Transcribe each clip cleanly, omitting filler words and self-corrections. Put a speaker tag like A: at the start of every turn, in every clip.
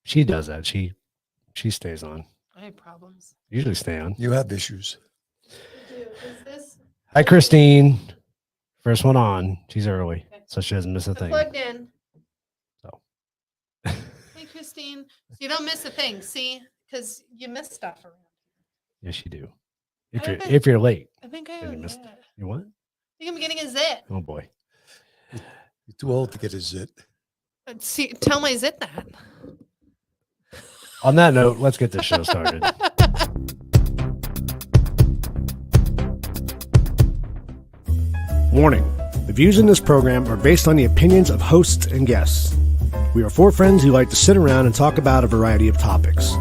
A: She does that. She stays on.
B: I have problems.
A: Usually stay on.
C: You have issues.
B: Is this
A: Hi, Christine. First one on. She's early, so she doesn't miss a thing.
B: plugged in?
A: So.
B: Hey, Christine. So you don't miss a thing, see? Because you miss stuff around.
A: Yes, you do.
B: I think
A: If you're late,
B: I think I
A: then you
B: own
A: missed.
B: that.
A: You what?
B: I think I'm getting a zit.
A: Oh boy.
C: You're too old to get a zit.
B: See, tell my zit that.
A: On that note, let's get this show started. Warning. The views in this program are based on the opinions of hosts and guests. We are four friends who like to sit around and talk about a variety of topics.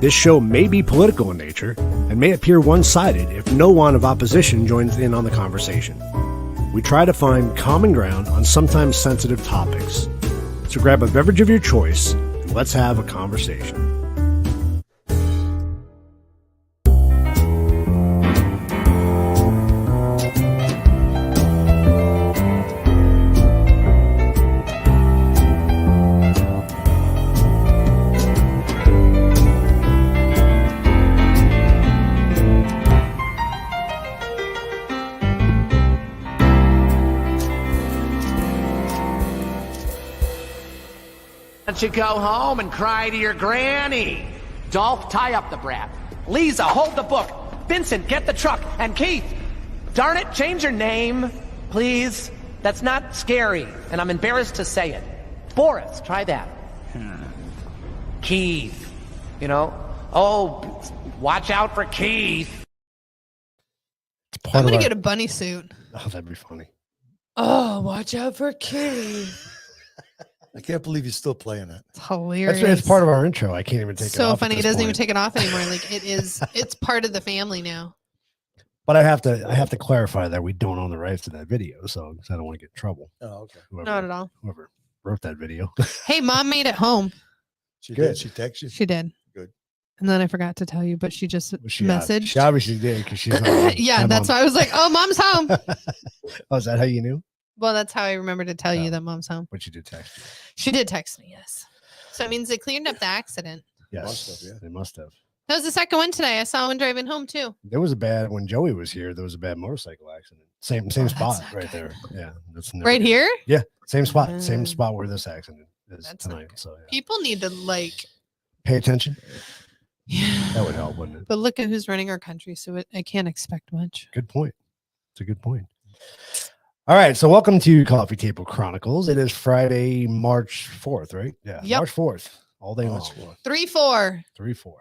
A: This show may be political in nature and may appear one-sided if no one of opposition joins in on the conversation. We try to find common ground on sometimes sensitive topics. So grab a beverage of your choice and let's have a conversation.
D: Why don't you go home and cry to your granny? Dolph, tie up the brat. Lisa, hold the book. Vincent, get the truck. And Keith, darn it, change your name, please. That's not scary, and I'm embarrassed to say it. Boris, try that. Keith, you know? Oh, watch out for Keith.
B: I'm going to get a bunny suit.
A: Oh, that'd be funny.
B: Oh, watch out for Keith.
C: I can't believe you're still playing it.
B: It's hilarious.
A: It's part of our intro. I can't even take it off.
B: So funny. He doesn't even take it off anymore. Like it's part of the family now.
A: But I have to clarify that we don't own the rights to that video, so I don't want to get in trouble.
C: Oh, okay.
B: Not at all.
A: Whoever wrote that video.
B: Hey, Mom made it home.
C: She
A: Good.
C: did. She texted you.
B: She did.
C: Good.
B: And then I forgot to tell you, but she just messaged.
A: She obviously did because she's
B: yeah, that's why I was like, oh, Mom's home.
A: Oh, is that how you knew?
B: Well, that's how I remember to tell you that Mom's home.
A: But she did text you.
B: She did text me, yes. So it means they cleaned up the accident.
A: Yes,
C: Must have, yeah.
A: they must have.
B: That was the second one today. I saw one driving home too.
A: There was a bad when Joey was here. There was a bad motorcycle accident. Same
B: that's
A: spot
B: not
A: right
B: good.
A: there. Yeah, that's never
B: Right
A: good.
B: here?
A: Yeah, same spot.
B: Mm.
A: Same spot where this accident is
B: That's not
A: tonight.
B: good.
A: So yeah.
B: People need to
A: Pay attention.
B: yeah.
A: That would help, wouldn't it?
B: But look at who's running our country, so I can't expect much.
A: Good point. It's a good point. All right, so welcome to Coffee Table Chronicles. It is Friday, March 4th, right? Yeah,
B: Yep.
A: March 4th. All day long.
B: 3-4.
A: 3-4.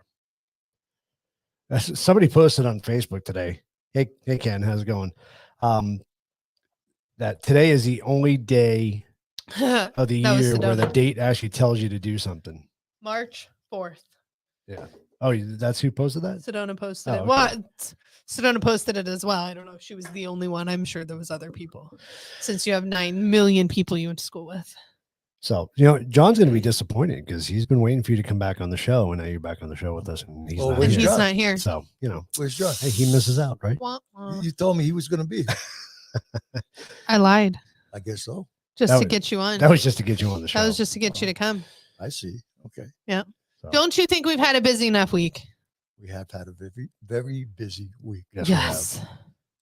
A: Somebody posted on Facebook today. Hey Ken, how's it going? That today is the only day of the
B: That was
A: year where the
B: Sedona.
A: date actually tells you to do something.
B: March 4th.
A: Yeah. Oh, that's who posted that?
B: Sedona posted
A: Oh,
B: it.
A: okay.
B: Well, Sedona posted it as well. I don't know if she was the only one. I'm sure there was other people, since you have 9 million people you went to school with.
A: So, John's going to be disappointed because he's been waiting for you to come back on the show, and now you're back on the show with us, and he's
C: Oh,
A: not
C: where's
B: And
A: here.
B: he's
C: John?
B: not here.
A: So,
C: Where's John?
A: hey, he misses out, right?
B: Wah, wah.
C: You told me he was going to be.
B: I lied
C: I guess so.
B: just
A: That
B: to
A: was-
B: get you on.
A: That was just to get you on the show.
B: That was just to get you to come.
C: I see. Okay.
A: So,
B: Don't you think we've had a busy enough week?
C: We have had a very, very busy week.
A: yes, we have.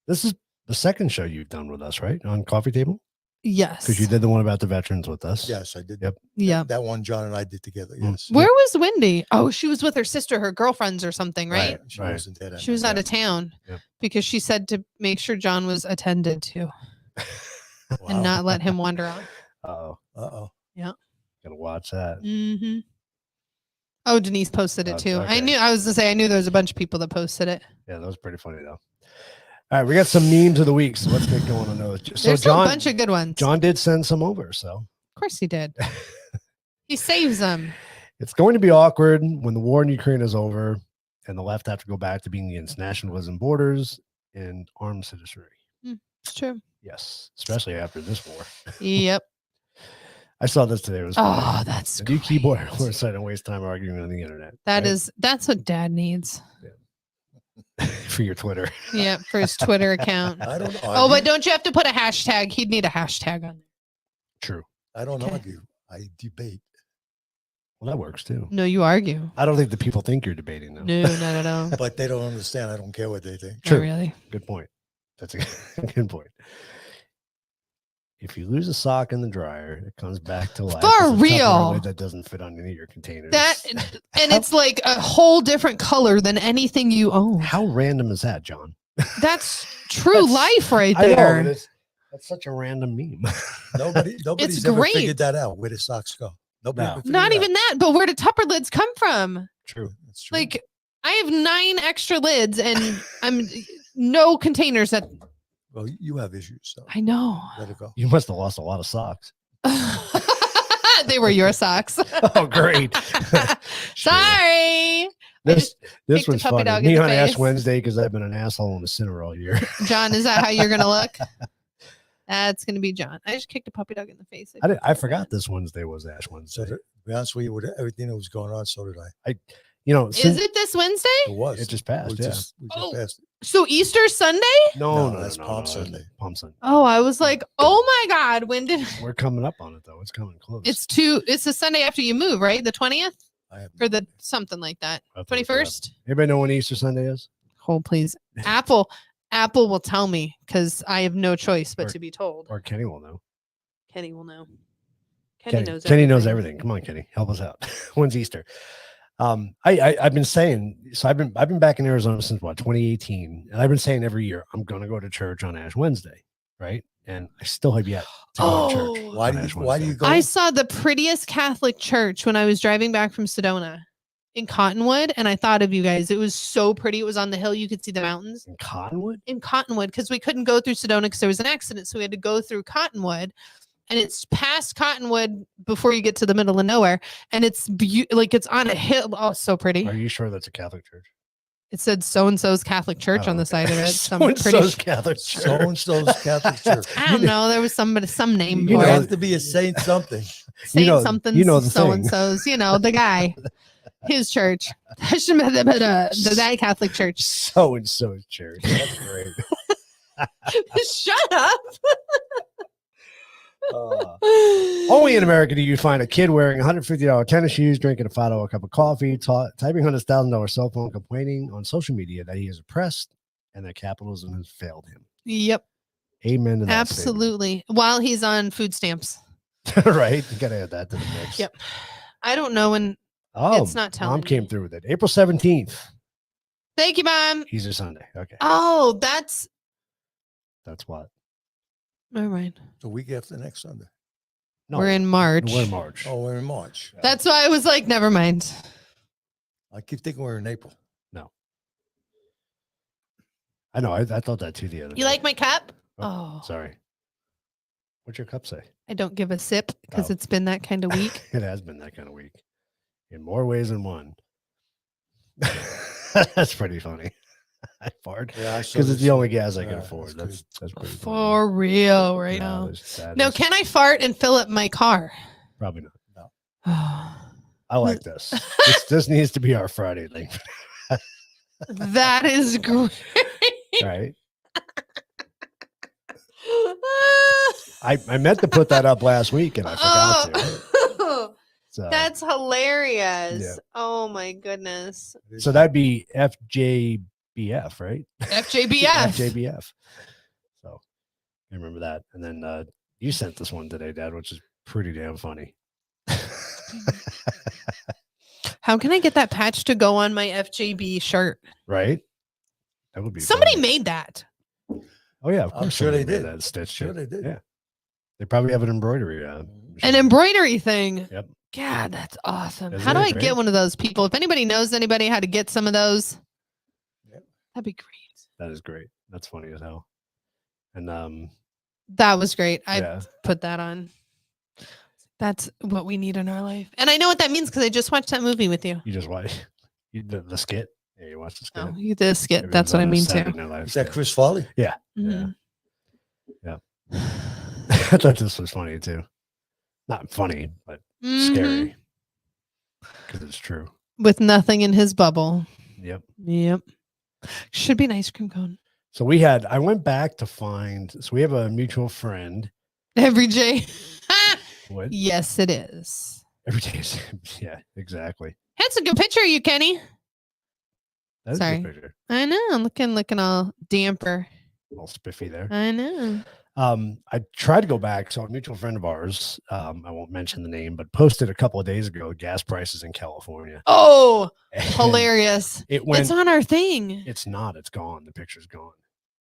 A: This is the second show you've done with us, right? On Coffee Table?
B: Yes.
A: Because you did the one about the veterans with us.
C: Yes, I did.
A: Yep.
B: Yeah.
C: That one John and I did together.
A: Mm.
C: Yes.
B: Where was Wendy? Oh, she was with her sister, her girlfriends or something, right?
C: She
A: Right.
C: wasn't there. that
B: She was
C: night.
B: out of town
A: Yep.
B: because she said to make sure John was attended to and
C: Wow.
B: not let him wander off.
A: Uh-oh.
C: Uh-oh.
A: Gotta watch that.
B: Mm-hmm. Oh, Denise posted it too.
A: Okay.
B: I was to say I knew there was a bunch of people that posted it.
A: Yeah, that was pretty funny, though. All right, we got some memes of the week, so let's get going on those. So
B: There's
A: John,
B: a bunch of good ones.
A: John did send some over, so
B: Of course he did. He saves them.
A: it's going to be awkward when the war in Ukraine is over and the left have to go back to being against nationalism, borders, and armed citizenry.
B: It's true.
A: Yes, especially after this war.
B: Yep.
A: I saw this today. It was funny.
B: Oh, that's
A: the new keyboard
B: great.
A: where I don't waste time arguing on the internet.
B: That's what Dad needs.
A: for your Twitter.
B: Yeah, for his Twitter account.
C: I don't argue.
B: Oh, but don't you have to put a hashtag? He'd need a hashtag on there.
A: True.
C: I don't
B: Okay.
C: argue. I debate.
A: Well, that works too.
B: No, you argue.
A: I don't think the people think you're debating though.
B: No, not at all.
C: But they don't understand. I don't care what they think.
B: Not really.
A: Good point. That's a good point. If you lose a sock in the dryer, it comes back to life.
B: For
A: It's a
B: real.
A: Tupperware lid that doesn't fit on any of your containers.
B: That and it's like a whole different color than anything you own.
A: How random is that, John?
B: That's true life right
A: I know,
B: there.
A: that's such a random meme.
C: Nobody's ever
B: great.
C: figured that out. Where the socks go? Nobody.
A: No.
C: ever figured
B: Not
C: it
B: even
C: out.
B: that, but where do Tupper lids come from?
A: True.
C: That's true.
B: Like I have 9 extra lids and I'm no containers that
C: Well, you have issues, so
B: I know.
C: let it go.
A: You must have lost a lot of socks.
B: They were your socks.
A: Oh, great.
B: Sorry.
A: This
B: kicked the
A: one's
B: puppy
A: funny.
B: dog in
A: Me
B: the
A: on Ash
B: face.
A: Wednesday because I've been an asshole and a sinner all year.
B: John, is that how you're gonna look? That's gonna be John. I just kicked a puppy dog in the face.
A: I forgot this Wednesday was Ash
C: So
A: Wednesday.
C: to be honest with you, with everything that was going on, so did I.
A: You know,
B: Is it this Wednesday?
C: It was.
A: It just passed,
C: We
A: yeah.
C: just
B: Oh.
C: passed it.
B: So Easter Sunday?
A: No,
C: that's Palm Sunday.
A: Palm Sunday.
B: Oh, I was like, oh my God, when did
A: We're coming up on it though. It's coming close.
B: it's the Sunday after you move, right? The 20th
C: I have
B: or the something like that.
A: I'll have to look it up.
B: 21st?
A: Anybody know when Easter Sunday is?
B: Hold please. Apple will tell me because I have no choice but
A: Or-
B: to be told.
A: Or Kenny will know.
B: Kenny will know. Kenny knows
A: Kenny knows
B: everything.
A: everything. Come on, Kenny, help us out. When's Easter? I've been saying, so I've been back in Arizona since 2018, and I've been saying every year I'm gonna go to church on Ash Wednesday, right? And I still have yet to go to church.
B: Oh.
C: Why
A: on
C: do
A: Ash
C: you? Why do you
A: Wednesday.
C: go?
B: I saw the prettiest Catholic church when I was driving back from Sedona in Cottonwood, and I thought of you guys. It was so pretty. It was on the hill. You could see the mountains
A: In Cottonwood?
B: in Cottonwood because we couldn't go through Sedona because there was an accident. So we had to go through Cottonwood, and it's past Cottonwood before you get to the middle of nowhere. And it's like it's on a hill. Oh, it's so pretty.
A: Are you sure that's a Catholic church?
B: It said so-and-so's Catholic Church
A: Oh,
B: on the
A: okay.
B: side of it. So I'm
A: So-and-so's
B: pretty
A: Catholic
C: So
A: church.
C: and so's Catholic Church.
B: I don't know. There was some name
A: You
B: for
C: You
A: know-
B: it.
C: have to be a saint something.
B: Saint
A: know-
B: something,
A: you know the
B: so
A: thing.
B: and so's, the guy, his church, the guy Catholic church.
A: So and so's church. That's great.
B: Shut up.
A: Only in America do you find a kid wearing $150 tennis shoes, drinking a $5 cup of coffee, typing on his $1,000 cell phone, complaining on social media that he is oppressed and that capitalism has failed him.
B: Yep,
A: Amen to that
B: absolutely. While he's on food stamps.
A: statement. Right? You gotta add that to the mix.
B: Yep. I don't know when.
A: Oh,
B: It's not telling
A: Mom
B: me.
A: came through with it. April 17th.
B: Thank you, Mom.
A: Easter Sunday. Okay.
B: Oh, that's.
A: That's what.
B: Never mind.
C: The week after next Sunday.
A: No,
B: We're in March.
A: We're in March.
C: Oh, we're in March.
B: That's why I was like, never mind.
C: I keep thinking we're in April.
A: I know. I thought that too the other
B: You
A: day.
B: like my cup?
A: Oh,
B: Oh,
A: sorry. What's your cup say?
B: I don't give a sip because
A: Oh.
B: it's been that kind of week.
A: It has been that kind of week in more ways than one. That's pretty funny. I fart
C: Yeah, I saw
A: because it's
C: this.
A: the only gas I can
C: Yeah,
A: afford.
C: that's
A: That's pretty funny.
B: For real, right
A: No,
B: now.
A: that
B: No,
A: is
B: can I fart and fill up my car?
A: probably not.
B: that
A: I like this. This needs to be our Friday thing,
B: is great.
A: right? I meant to put that up last week and I forgot to.
B: Oh,
A: So,
B: that's hilarious.
A: Yeah.
B: Oh my goodness.
A: so that'd be FJBF, right?
B: FJBF.
A: FJBF. So I remember that. And then you sent this one today, Dad, which is pretty damn funny.
B: How can I get that patch to go on my FJB shirt?
A: Right? That would be
B: Somebody
A: funny.
B: made that.
A: Oh yeah, of
C: I'm
A: course
C: sure
A: somebody
C: they
A: made
C: did.
A: that stitch.
C: Sure
A: it.
C: they did.
A: Yeah. They probably have an embroidery.
B: An
A: machine.
B: embroidery thing.
A: Yep.
B: God, that's awesome.
A: Isn't
B: How do
A: it
B: I
A: great?
B: get one of those people? If anybody knows anybody how to get some of those,
C: Yep.
B: that'd be great.
A: That is great. That's funny as hell. And
B: That was great. I
A: yeah.
B: put that on. That's what we need in our life. And I know what that means because I just watched that movie with you.
A: You just watch the skit. Yeah, you watched the skit.
B: Oh, you did a skit.
A: It
B: That's
A: was
B: what I
A: on a
B: mean
A: Saturday
B: too.
A: Night Live
C: Is that
A: skit.
C: Chris Farley?
B: Mhm.
A: I thought this was funny too. Not funny, but
B: Mhm.
A: scary. Because it's true.
B: With nothing in his bubble.
A: Yep.
B: Yep. Should be an ice cream cone.
A: So I went back to find, so we have a mutual friend.
B: Every J.
A: What?
B: Yes, it is.
A: Every day is, yeah, exactly.
B: That's a good picture of you, Kenny.
A: That's a
B: Sorry.
A: good picture.
B: I know. Looking all damper.
A: All spiffy there.
B: I know.
A: I tried to go back. So a mutual friend of ours, I won't mention the name, but posted a couple of days ago gas prices in California.
B: Oh,
A: And
B: hilarious.
A: It went.
B: It's on our thing.
A: It's not. It's gone. The picture's gone.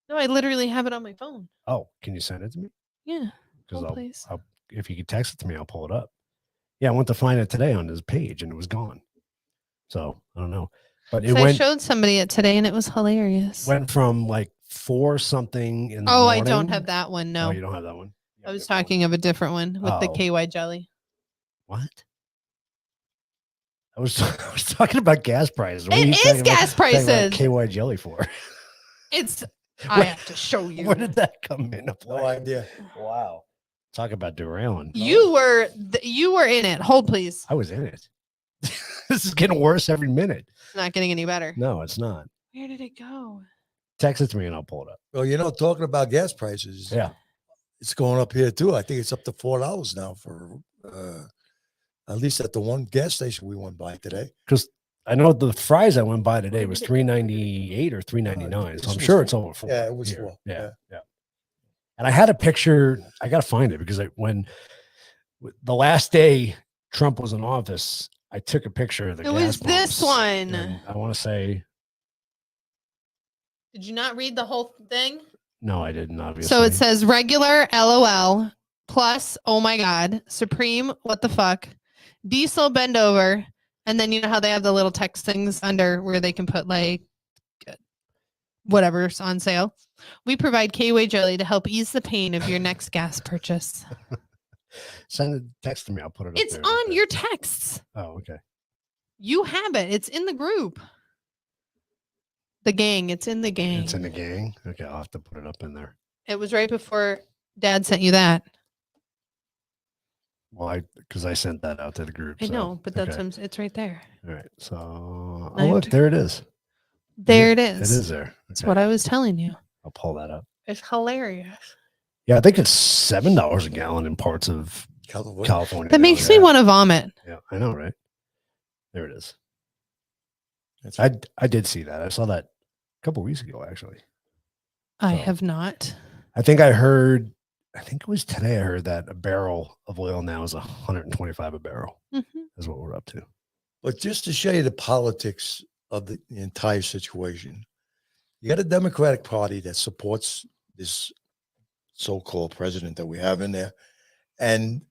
B: No, I literally have it on my phone.
A: Oh, can you send it to me?
B: Yeah.
A: Because
B: Oh, please.
A: if you could text it to me, I'll pull it up. Yeah, I went to find it today on his page and it was gone. So I don't know. But it
B: I
A: went.
B: showed somebody it today and it was hilarious.
A: Went from like 4 something in the
B: Oh,
A: morning.
B: I don't have that one.
A: No,
B: No.
A: you don't have that one. You
B: I
A: have
B: was
A: a different
B: talking of a different one with the
A: Oh.
B: KY jelly.
A: one. What? I was talking about gas prices. What are
B: It
A: you
B: is
A: talking
B: gas
A: talking about
B: prices.
A: KY jelly for?
B: It's. I have to show you.
A: Where did that come into play?
C: No idea.
A: Wow. Talk about derailing.
B: You were in it. Hold, please.
A: I was in it. This is getting worse every minute.
B: It's not getting any better.
A: No, it's not.
B: Where did it go?
A: Text it to me and I'll pull it up.
C: Well, talking about gas prices,
A: Yeah.
C: it's going up here too. I think it's up to $4 now for at least at the one gas station we went by today.
A: Because I know the fries I went by today was $3.98 or $3.99. So I'm sure it's over 4.
C: Yeah, it was
A: here.
C: 4.
A: Yeah. And I had a picture. I got to find it because when the last day Trump was in office, I took a picture of the
B: It
A: gas
B: was this
A: pumps,
B: one.
A: and I want to say,
B: Did you not read the whole thing?
A: no, I didn't, obviously.
B: So it says regular LOL plus oh my god, supreme what the fuck, diesel bend over, and then you know how they have the little text things under where they can put like whatever's on sale. We provide KY jelly to help ease the pain of your next gas purchase.
A: Send a text to me. I'll put it up
B: It's
A: there.
B: on your texts.
A: Oh, okay.
B: You have it. It's in the group. The gang. It's in the gang.
A: It's in the gang. Okay, I'll have to put it up in there.
B: It was right before Dad sent you that.
A: Well, because I sent that out to the group.
B: I
A: so,
B: know, but that's
A: okay.
B: it's right there.
A: All right. So, oh,
B: I have
A: look,
B: to-
A: there it is.
B: There it
A: It
B: is.
A: is there.
B: That's
A: Okay,
B: what I was telling you.
A: I'll pull that up.
B: It's hilarious.
A: Yeah, I think it's $7 a gallon in parts of California.
B: That
A: now,
B: makes
A: yeah.
B: me want to vomit.
A: Yeah, I know, right? There it is.
C: That's
A: I did see that. I saw that a couple weeks ago, actually.
B: I
A: So-
B: have not.
A: I think it was today I heard that a barrel of oil now is $125 a barrel.
B: Mhm.
A: Is what we're up to.
C: But just to show you the politics of the entire situation, you got a Democratic Party that supports this so-called president that we have in there, and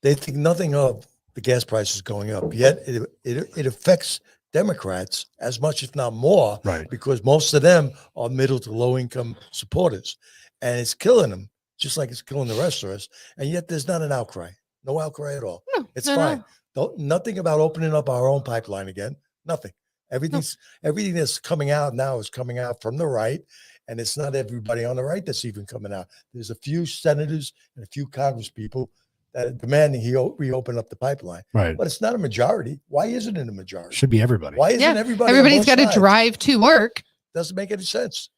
C: they think nothing of the gas prices going up. Yet it affects Democrats as much, if not more,
A: Right.
C: because most of them are middle to low income supporters, and it's killing them, just like it's killing the rest of us. And yet there's not an outcry, no outcry at all.
B: No,
C: It's
B: no,
C: fine.
B: no.
C: Nothing about opening up our own pipeline again. Nothing. Everything that's coming out now is coming out from the right, and it's not everybody on the right that's even coming out. There's a few senators and a few Congress people that are demanding we open up the pipeline,
A: Right.
C: but it's not a majority. Why isn't it a majority?
A: Should be everybody.
C: Why isn't
B: Yeah,
C: everybody?
B: everybody's got to drive to work.
C: Doesn't make any sense.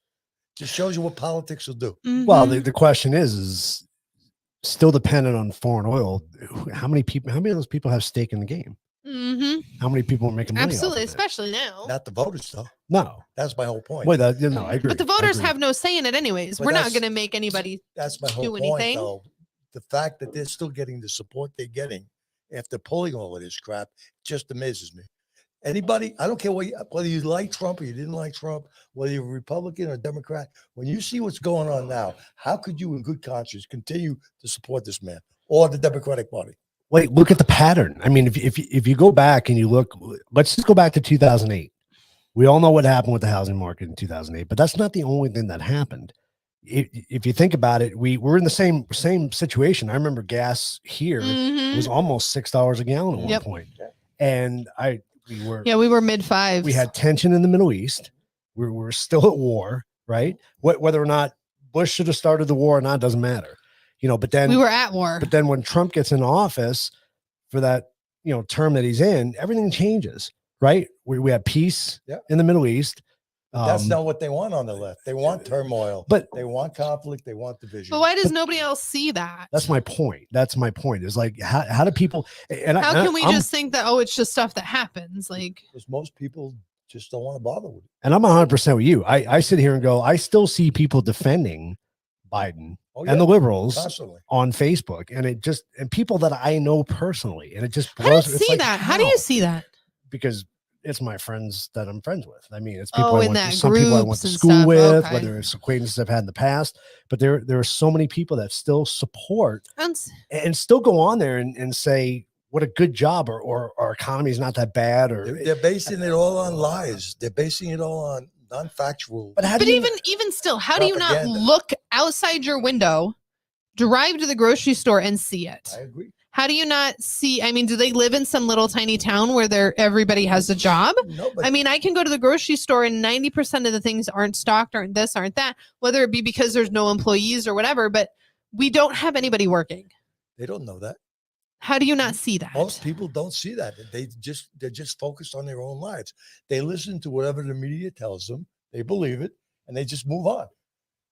C: Just shows you what politics will do.
A: Well,
B: Mhm.
A: the question is still dependent on foreign oil. How many of those people have stake in the game?
B: Mhm.
A: How many people are making money? off
B: Absolutely,
A: of it?
B: especially now.
C: Not the voters, though.
A: No.
C: That's my whole point.
A: Wait, no, I agree.
B: But the
A: I
B: voters
A: agree.
B: have no say in it anyways.
C: But
B: We're not
C: that's-
B: going to make anybody.
C: That's my whole
B: do
C: point,
B: anything.
C: though. The fact that they're still getting the support they're getting after pulling all of this crap just amazes me. Anybody, I don't care whether you like Trump or you didn't like Trump, whether you're a Republican or Democrat, when you see what's going on now, how could you in good conscience continue to support this man or the Democratic Party?
A: Wait, look at the pattern. I mean, if you go back and you look, let's just go back to 2008. We all know what happened with the housing market in 2008, but that's not the only thing that happened. If you think about it, we're in the same situation. I remember gas here
B: Mhm.
A: was almost $6 a gallon at one
B: Yep.
A: point, and
B: We were mid fives.
A: we had tension in the Middle East. We're still at war, right? Whether or not Bush should have started the war or not doesn't matter, But then
B: we were at war.
A: But then when Trump gets in office for that, term that he's in, everything changes, right? We have peace
C: Yeah.
A: in the Middle East.
C: That's not what they want on the left. They want turmoil,
A: but
C: they want conflict, they want division.
B: But why does nobody else see that?
A: that's my point. That's my point. Is like, how do people? And
B: how can we just think that? Oh, it's just stuff that happens. Like,
C: because most people just don't want to bother with it.
A: And I'm 100% with you. I sit here and go, I still see people defending Biden and the liberals
C: constantly
A: on Facebook, and people that I know personally, and it just
B: blows. How do you
A: see
B: like, that? How do you see that?
A: Because it's my friends that I'm friends with. I mean, it's people
B: some people I
A: went to school with, whether it's acquaintances I've had in the past. But there are so many people that still support and still go on there and say what a good job, or our economy is not that bad, or
C: they're basing it all on lies. They're basing it all on non-factual.
B: But even still, how do you not look outside your window, drive to the grocery store, and see it?
C: I agree.
B: How do you not see? I mean, do they live in some little tiny town where everybody has a job?
C: No, but
B: I mean, I can go to the grocery store and 90% of the things aren't stocked, aren't this, aren't that, whether it be because there's no employees or whatever, but we don't have anybody working.
C: They don't know that.
B: How do you not see that?
C: Most people don't see that. They're just focused on their own lives. They listen to whatever the media tells them. They believe it, and they just move on.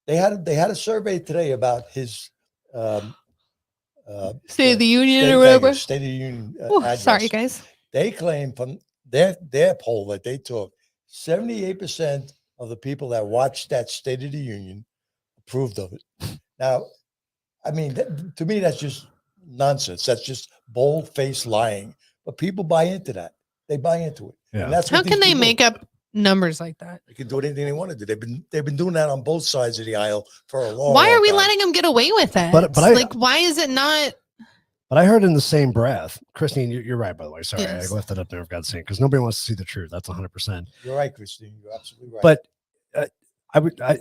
C: They had a survey today about his
B: State of the Union or whatever.
C: State of the Union.
B: Sorry, guys.
C: They claim from their poll that they took, 78% of the people that watched that State of the Union approved of it. Now, I mean, to me, that's just nonsense. That's just bold-faced lying. But people buy into that. They buy into it.
A: Yeah.
C: And that's
B: how can they make up numbers like that?
C: They can do anything they want to do. They've been doing that on both sides of the aisle for a long.
B: Why are
C: long
B: we
C: time.
B: letting them get away with it?
A: But
B: like, why is it not?
A: But I heard in the same breath, Christine, you're right, by the way. Sorry,
B: yes.
A: I left it up there. I've got to say, because nobody wants to see the truth. That's 100%.
C: You're right, Christine. You're absolutely right.
A: But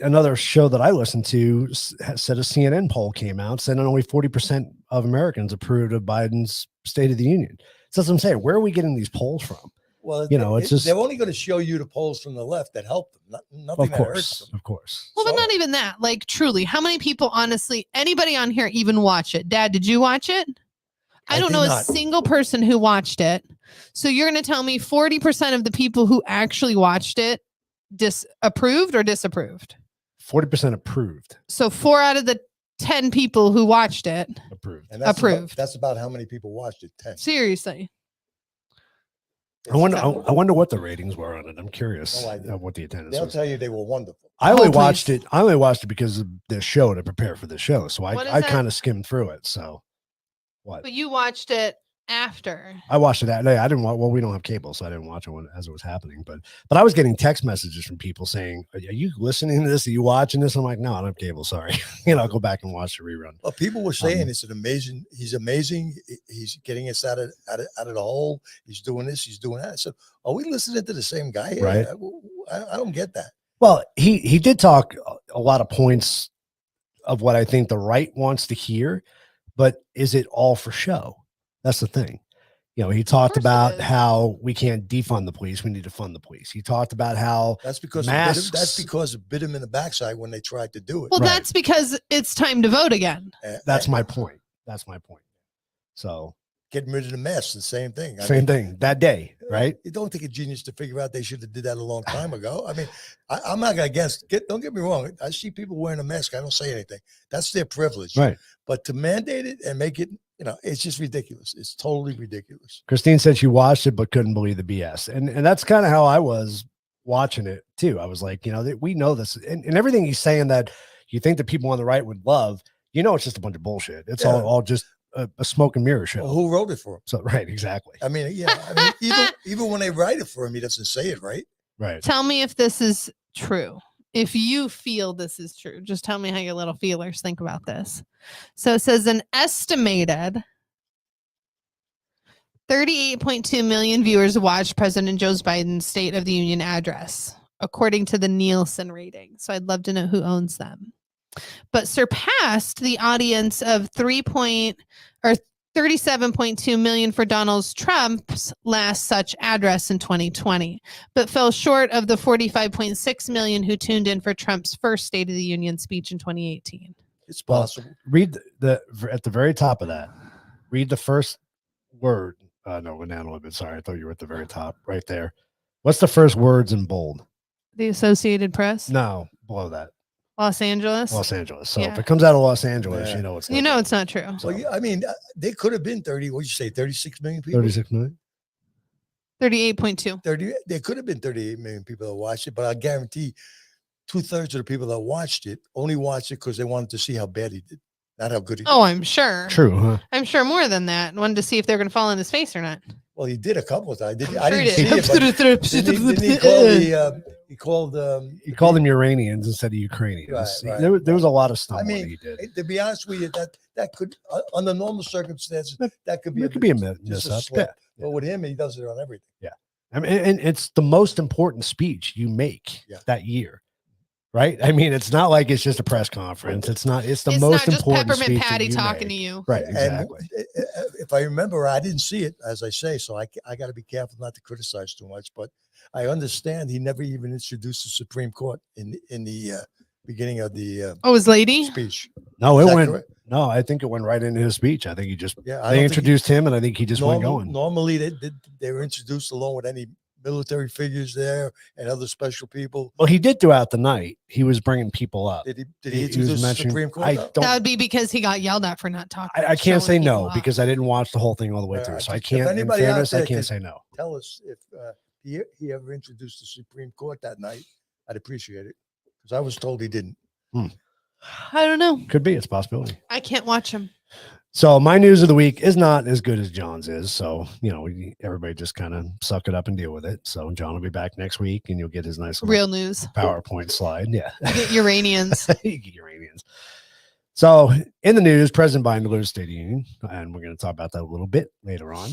A: another show that I listened to said a CNN poll came out saying only 40% of Americans approved of Biden's State of the Union. So that's what I'm saying. Where are we getting these polls from?
C: Well,
A: it's just
C: they're only going to show you the polls from the left that help them. Nothing that hurts them.
A: Of course.
B: Well, but not even that. Like, truly, how many people, honestly, anybody on here even watch it? Dad, did you watch it? I don't know a single person who watched it. So you're going to tell me 40% of the people who actually watched it disapproved or disapproved?
A: 40% approved.
B: So 4 out of the 10 people who watched it
A: approved.
C: And
B: approved.
C: That's about how many people watched it. 10.
B: Seriously.
A: I wonder what the ratings were on it. I'm curious what the attendance
C: They'll
A: was.
C: tell you they were wonderful.
A: I only watched it because of the show to prepare for the show. So I kind of skimmed through it. So what?
B: But you watched it after.
A: I watched it that day. I didn't watch. Well, we don't have cable, so I didn't watch it as it was happening. But I was getting text messages from people saying, "Are you listening to this? Are you watching this?" I'm like, "No, I don't have cable. Sorry." I'll go back and watch the rerun.
C: Well, people were saying it's an amazing. He's amazing. He's getting us out of the hole. He's doing this. He's doing that. So, are we listening to the same guy?
A: Right.
C: I don't get that.
A: Well, he did talk a lot of points of what I think the right wants to hear, but is it all for show? That's the thing. He talked about how we can't defund the police. We need to fund the police. He talked about how
C: that's because it bit him in the backside when they tried to do it.
B: Well, that's because it's time to vote again.
A: That's my point. So
C: getting rid of the mess, the same thing.
A: Same thing that day, right?
C: You don't take a genius to figure out they should have did that a long time ago. I mean, I'm not against. Don't get me wrong. I see people wearing a mask. I don't say anything. That's their privilege,
A: right?
C: But to mandate it and make it, it's just ridiculous. It's totally ridiculous.
A: Christine said she watched it but couldn't believe the BS, and that's kind of how I was watching it too. I was like, we know this, and everything he's saying that you think that people on the right would love, it's just a bunch of bullshit. It's all just a smoke and mirror show.
C: Well, who wrote it for him?
A: So right, exactly.
C: I mean, even when they write it for him, he doesn't say it right.
A: Right.
B: Tell me if this is true. If you feel this is true, just tell me how your little feelers think about this. So it says an estimated 38.2 million viewers watched President Joe Biden's State of the Union address, according to the Nielsen rating. So I'd love to know who owns them. But surpassed the audience of 37.2 million for Donald Trump's last such address in 2020, but fell short of the 45.6 million who tuned in for Trump's first State of the Union speech in 2018.
C: It's possible.
A: Read at the very top of that. Read the first word. No, went down a little bit. Sorry, I thought you were at the very top, right there. What's the first words in bold?
B: The Associated Press?
A: No, below that.
B: Los Angeles?
A: Los Angeles. So
B: Yeah.
A: if it comes out of Los Angeles,
C: Yeah.
A: you know it's
B: You know it's not true.
C: Well, yeah, I mean, they could have been 30. What'd you say? 36 million people.
A: 36 million.
B: 38.2.
C: 30. There could have been 38 million people that watched it, but I guarantee 2/3 of the people that watched it only watched it because they wanted to see how bad he did, not how good he did.
B: Oh, I'm sure.
A: True, huh?
B: I'm sure more than that. Wanted to see if they're going to fall in his face or not.
C: Well, he did a couple of times.
B: I'm
C: I
B: sure
C: didn't
B: he
C: see it. But didn't he call he called
A: He called them Iranians instead of Ukrainians.
C: Right,
A: There was a lot of stuff
C: I mean,
A: he did.
C: to be honest with you, that could under normal circumstances that could be
A: It could be a
C: just
A: mess
C: a
A: up.
C: slip.
A: Yeah.
C: But with him, he does it on everything.
A: I mean, and it's the most important speech you make that year, right? I mean, it's not like it's just a press conference. It's not. It's the
B: It's
A: most
B: not just
A: important
B: Peppermint
A: speech
B: Patty
A: that you
B: talking
A: make.
B: to you.
A: Right,
C: And
A: exactly.
C: if I remember, I didn't see it, as I say, so I got to be careful not to criticize too much. But I understand he never even introduced the Supreme Court in the beginning of the
B: Oh, his lady?
C: speech.
A: No,
C: Is that
A: it went.
C: correct?
A: No, I think it went right into his speech. I think he just
C: Yeah,
A: they introduced him, and I think he just went going.
C: Normally, they were introduced along with any military figures there and other special people.
A: Well, he did throughout the night. He was bringing people up.
C: Did he
A: was
C: introduce the
A: mentioning-
C: Supreme Court?
A: I
C: though?
A: don't.
B: That would be because he got yelled at for not talking.
A: I can't say
B: showing
A: no
B: people up.
A: because I didn't watch the whole thing all the way
C: Right,
A: through. So I
C: if
A: can't. In
C: anybody out
A: fairness, I
C: there
A: can't
C: could-
A: say no.
C: Tell us if he ever introduced the Supreme Court that night. I'd appreciate it because I was told he didn't.
B: I don't know.
A: Could be. It's a possibility.
B: I can't watch him.
A: So my news of the week is not as good as John's is. So, everybody just kind of suck it up and deal with it. So John will be back next week and you'll get his nice little
B: Real news.
A: PowerPoint slide. Yeah.
B: Get Uranians.
A: Iranians. So in the news, President Biden delivers State of the Union, and we're going to talk about that a little bit later on.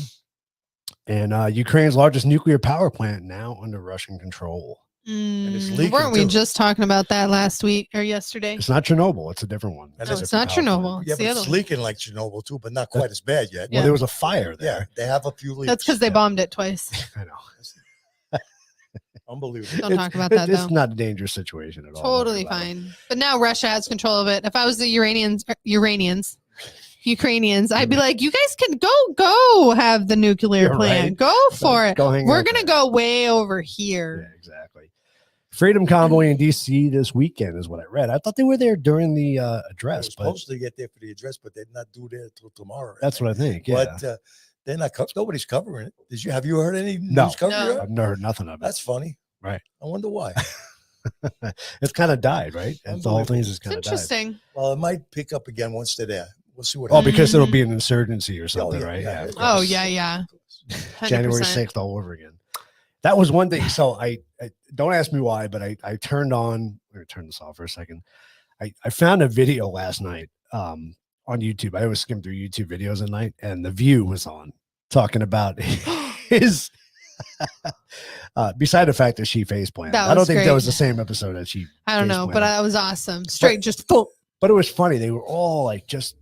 A: And Ukraine's largest nuclear power plant now under Russian control.
C: it's leaking,
B: Weren't we
C: too.
B: just talking about that last week or yesterday?
A: It's not Chernobyl. It's a different one.
C: And
B: No,
C: it's
B: it's
A: a
B: not
A: different power
B: Chernobyl.
A: plant.
C: Yeah,
B: It's
C: but
B: the
C: it's
B: other one.
C: leaking like Chernobyl too, but not quite as bad yet.
A: Well,
B: Yeah.
A: there was a fire
C: Yeah,
A: there.
C: they have a few leaks.
B: That's because they bombed it twice.
A: I know.
C: Unbelievable.
B: Don't talk about that,
A: It's
B: though.
A: not a dangerous situation at all.
B: Totally
A: Don't worry about it.
B: fine. But now Russia has control of it. If I was the Ukrainians, I'd be like, you guys can go have the nuclear
A: You're
B: plant.
A: right.
B: Go for it.
A: Go hang
B: We're
A: out
B: going to
A: there.
B: go way over
A: Yeah,
B: here.
A: exactly. Freedom Convoy in D.C. this weekend is what I read. I thought they were there during the
C: They
A: address,
C: were
A: but
C: supposed to get there for the address, but they're not due there until tomorrow.
A: that's what I think. Yeah.
C: But they're not. Nobody's covering it. Have you heard any
A: No.
C: news coverage?
B: No.
C: of it?
A: I've never heard nothing of it.
C: That's funny.
A: Right.
C: I wonder why.
A: It's kind of died, right? And the whole thing is
B: It's
A: kind of died.
B: interesting.
C: Well, it might pick up again once they're there. We'll see what
A: Oh, because it'll
B: Mhm.
A: be an insurgency or something, right?
C: yeah.
A: of
B: Oh,
A: course.
B: yeah. 100%.
A: January 6th all over again. That was one thing. So I don't ask me why, but I turned on, or turn this off for a second. I found a video last night on YouTube. I always skim through YouTube videos at night, and The View was on talking about his beside the fact that she face planted.
B: That
A: I don't
B: was
A: think that
B: great.
A: was the same episode that she
B: I don't know, but
A: face-planted.
B: that was awesome. Straight, just boom.
A: But it was funny. They were all like just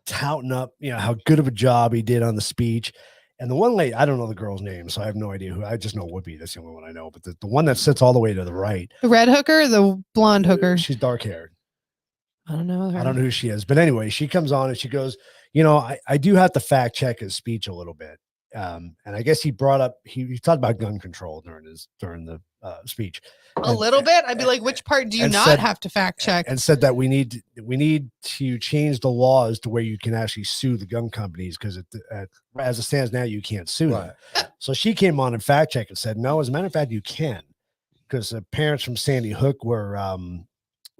A: touting up, how good of a job he did on the speech. And the one lady, I don't know the girl's name, so I have no idea who. I just know Whoopi. That's the only one I know. But the one that sits all the way to the right,
B: The red hooker or the blonde hooker?
A: she's dark haired.
B: I don't know. Her.
A: I don't know who she is. But anyway, she comes on and she goes, I do have to fact check his speech a little bit. And I guess he brought up, he talked about gun control during the speech.
B: A little bit. I'd be like, which part do you
A: and
B: not
A: said-
B: have to fact check?
A: And said that we need to change the laws to where you can actually sue the gun companies because as it stands now, you can't sue them.
C: Right.
A: So she came on and fact checked and said, no, as a matter of fact, you can, because the parents from Sandy Hook were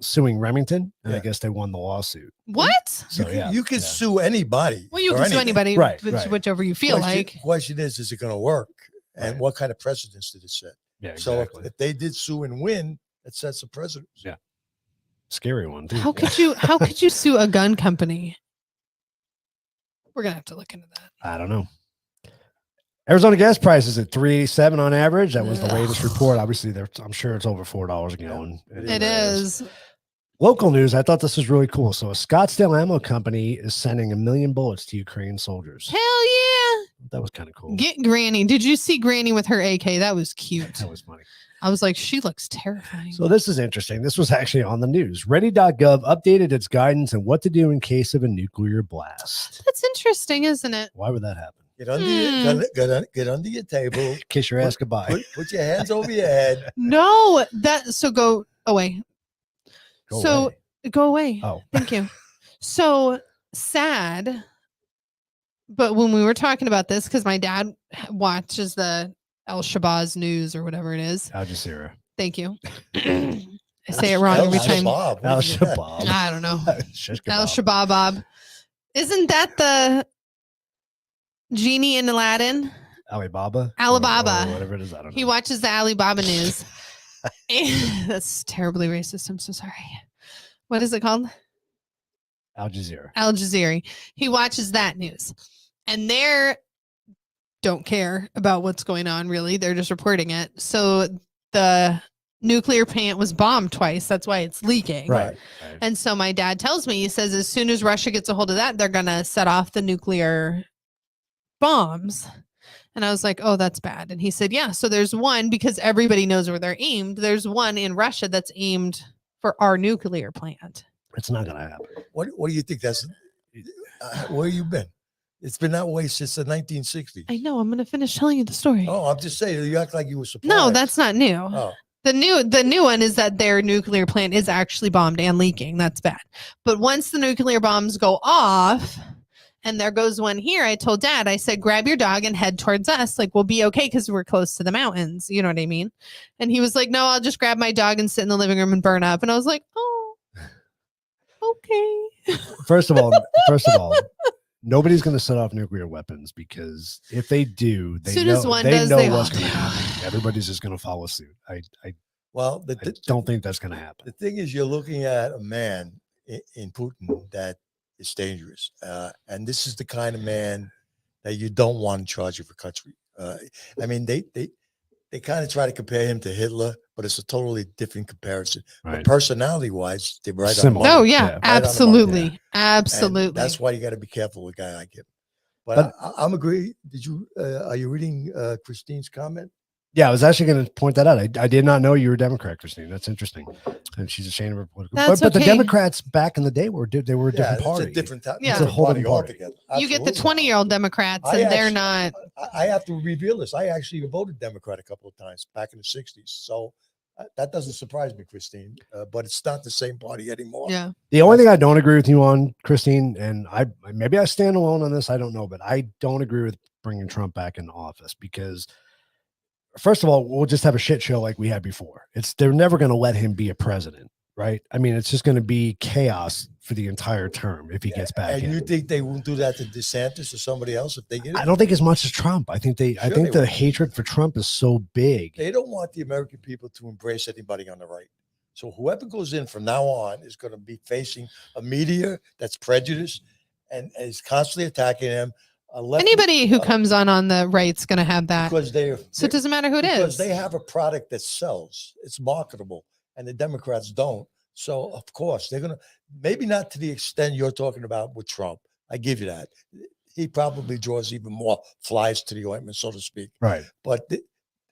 A: suing Remington, and I
C: Yeah.
A: guess they won the lawsuit.
B: What?
A: So
C: You can
A: yeah.
C: sue anybody.
B: Well, you
C: for
B: can sue
C: anything.
B: anybody,
A: Right, right.
B: whichever you feel like.
C: Question is it going to work? And
A: Right.
C: what kind of precedence did it set?
A: Yeah,
C: So
A: exactly.
C: if they did sue and win, it sets a precedent.
A: Yeah. Scary one too.
B: How could you sue a gun company? We're gonna have to look into that.
A: I don't know. Arizona gas prices at $3.87 on average. That was the latest report. Obviously, I'm sure it's over $4 a gallon.
B: It is.
A: Local news. I thought this was really cool. So a Scottsdale ammo company is sending 1 million bullets to Ukraine soldiers.
B: Hell yeah.
A: That was kind of cool.
B: Get Granny. Did you see Granny with her AK? That was cute.
A: That was funny.
B: I was like, she looks terrifying.
A: So this is interesting. This was actually on the news. Ready.gov updated its guidance on what to do in case of a nuclear blast.
B: That's interesting, isn't it?
A: Why would that happen?
C: Get under get under your table.
A: Kiss your ass goodbye.
C: Put your hands over your head.
B: No, go away.
A: Go away.
B: Go away.
A: Oh,
B: thank you. So sad. But when we were talking about this, because my dad watches the Al Shabazz news or whatever it is.
A: Al Jazeera.
B: Thank you. I say it wrong every time.
A: Al Shabazz.
B: I don't know. Al
A: Shabazz.
B: Shabazz. Isn't that the genie in Aladdin?
A: Alibaba.
B: Alibaba.
A: Or whatever it is. I don't know.
B: He watches the Alibaba news. That's terribly racist. I'm so sorry. What is it called?
A: Al Jazeera.
B: Al Jazeera. He watches that news. And they don't care about what's going on, really. They're just reporting it. So the nuclear plant was bombed twice. That's why it's leaking.
A: Right.
B: And so my dad tells me, he says, as soon as Russia gets a hold of that, they're going to set off the nuclear bombs. And I was like, oh, that's bad. And he said, yeah. So there's one, because everybody knows where they're aimed. There's one in Russia that's aimed for our nuclear plant.
A: It's not going to happen.
C: What do you think? That's where you been? It's been that way since the 1960s.
B: I know. I'm going to finish telling you the story.
C: Oh, I'm just saying. You act like you were surprised.
B: No, that's not new.
C: Oh.
B: The new one is that their nuclear plant is actually bombed and leaking. That's bad. But once the nuclear bombs go off, and there goes one here, I told Dad, I said, grab your dog and head towards us. Like, we'll be okay because we're close to the mountains. You know what I mean? And he was like, no, I'll just grab my dog and sit in the living room and burn up. And I was like, oh, okay.
A: First of all, nobody's going to set off nuclear weapons, because if they do, they know what's going to happen. Everybody's just going to follow suit. I don't think that's going to happen.
C: The thing is, you're looking at a man in Putin that is dangerous. And this is the kind of man that you don't want in charge of a country. I mean, they kind of try to compare him to Hitler, but it's a totally different comparison.
A: Right.
C: But personality-wise, they're right
A: Similar.
C: on the money.
B: Oh, yeah,
A: Yeah.
B: absolutely.
C: Right
B: Absolutely.
C: And that's why you got to be careful with a guy like him. But I'm agree. Are you reading Christine's comment?
A: Yeah, I was actually going to point that out. I did not know you were a Democrat, Christine. That's interesting. And she's ashamed of her political. But the Democrats back in the day were a different party.
C: It's a different type.
B: Yeah.
C: It's a whole party
A: party.
C: altogether.
B: You get the
C: Absolutely.
B: 20-year-old Democrats, and they're not.
C: I have to reveal this. I actually voted Democrat a couple of times back in the 60s. So that doesn't surprise me, Christine. But it's not the same party anymore.
B: Yeah.
A: The only thing I don't agree with you on, Christine, and maybe I stand alone on this, I don't know, but I don't agree with bringing Trump back into office, because first of all, we'll just have a shit show like we had before. They're never going to let him be a president, right? I mean, it's just going to be chaos for the entire term if he gets back in.
C: And you think they won't do that to DeSantis or somebody else if they get it?
A: I don't think as much as Trump. I think the
C: will.
A: hatred for Trump is so big.
C: They don't want the American people to embrace anybody on the right. So whoever goes in from now on is going to be facing a media that's prejudiced and is constantly attacking them.
B: Anybody who comes on the right's going to have that.
C: Because
B: So it doesn't matter who it is.
C: Because they have a product that sells. It's marketable. And the Democrats don't. So, of course, they're going to, maybe not to the extent you're talking about with Trump. I give you that. He probably draws even more flies to the ointment, so to speak.
A: Right.
C: But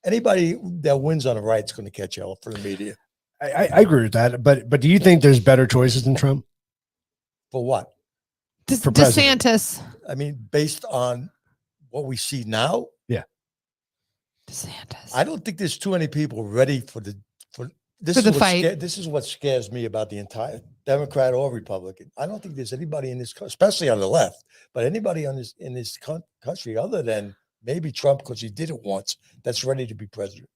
C: anybody that wins on the right is going to catch hell for the media.
A: I agree with that. But do you think there's better choices than Trump?
C: For what?
A: For president?
B: DeSantis.
C: I mean, based on what we see now.
A: Yeah.
B: DeSantis.
C: I don't think there's too many people ready for the
B: fight.
C: This is what scares me about the entire Democrat or Republican. I don't think there's anybody in this, especially on the left, but anybody in this country other than maybe Trump, because he did it once, that's ready to be president.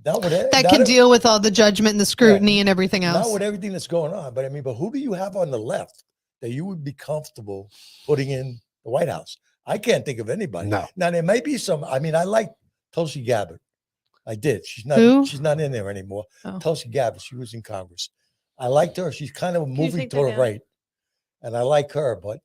B: That can deal with all the judgment and the scrutiny and everything else.
C: Not with everything that's going on, but who do you have on the left that you would be comfortable putting in the White House? I can't think of anybody.
A: No.
C: Now there may be some. I like Tulsi Gabbard. I did. She's not in there anymore. Oh. Tulsi Gabbard. She was in Congress. I liked her. She's kind of moving to the right, and I like her. But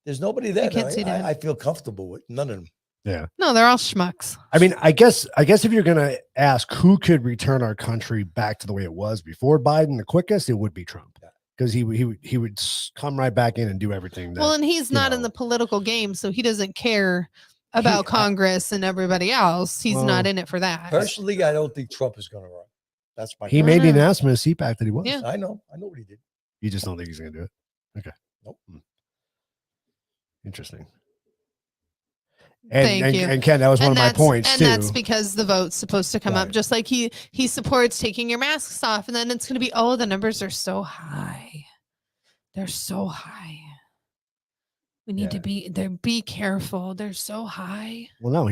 C: there's nobody there. I feel comfortable with none of them.
A: Yeah.
B: No, they're all schmucks.
A: I mean, I guess if you're gonna ask who could return our country back to the way it was before Biden the quickest, it would be Trump. Because he would come right back in and do everything.
B: And he's not in the political game, so he doesn't care about Congress and everybody else. He's not in it for that.
C: Personally, I don't think Trump is going to run. That's my.
A: He maybe announced him in a CPAC that he was.
B: Yeah.
C: I know what he did.
A: You just don't think he's going to do it. Okay.
C: Nope.
A: Interesting.
B: Thank you.
A: And Ken, that was one of my points too.
B: And that's because the vote's supposed to come up. Just like he supports taking your masks off, and then it's going to be, oh, the numbers are so high. They're so high. We need to be careful. They're so high.
A: Well, no,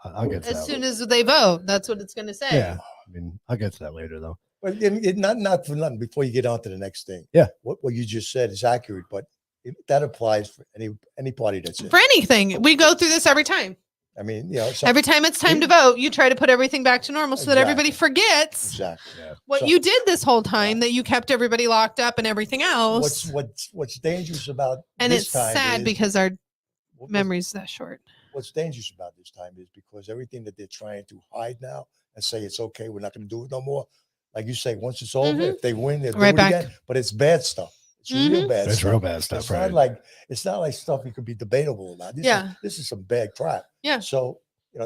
A: I'll get to that.
B: As soon as they vote, that's what it's going to say.
A: Yeah. I mean, I'll get to that later though.
C: But not for nothing. Before you get on to the next thing, what you just said is accurate, but that applies for any party that's in.
B: For anything, we go through this every time.
C: I mean,
B: every time it's time to vote, you try to put everything back to normal so that everybody forgets what you did this whole time, that you kept everybody locked up and everything else.
C: What's dangerous about
B: and
C: this
B: it's
C: time
B: sad
C: is,
B: because our memory's that short.
C: What's dangerous about this time is because everything that they're trying to hide now and say it's okay, we're not going to do it no more. Like you say, once it's over, if they win, they'll do it again. But it's bad stuff. It's real bad stuff. It's
A: real bad stuff.
C: It's not like stuff you could be debatable about. This is some bad crap.
B: Yeah.
C: So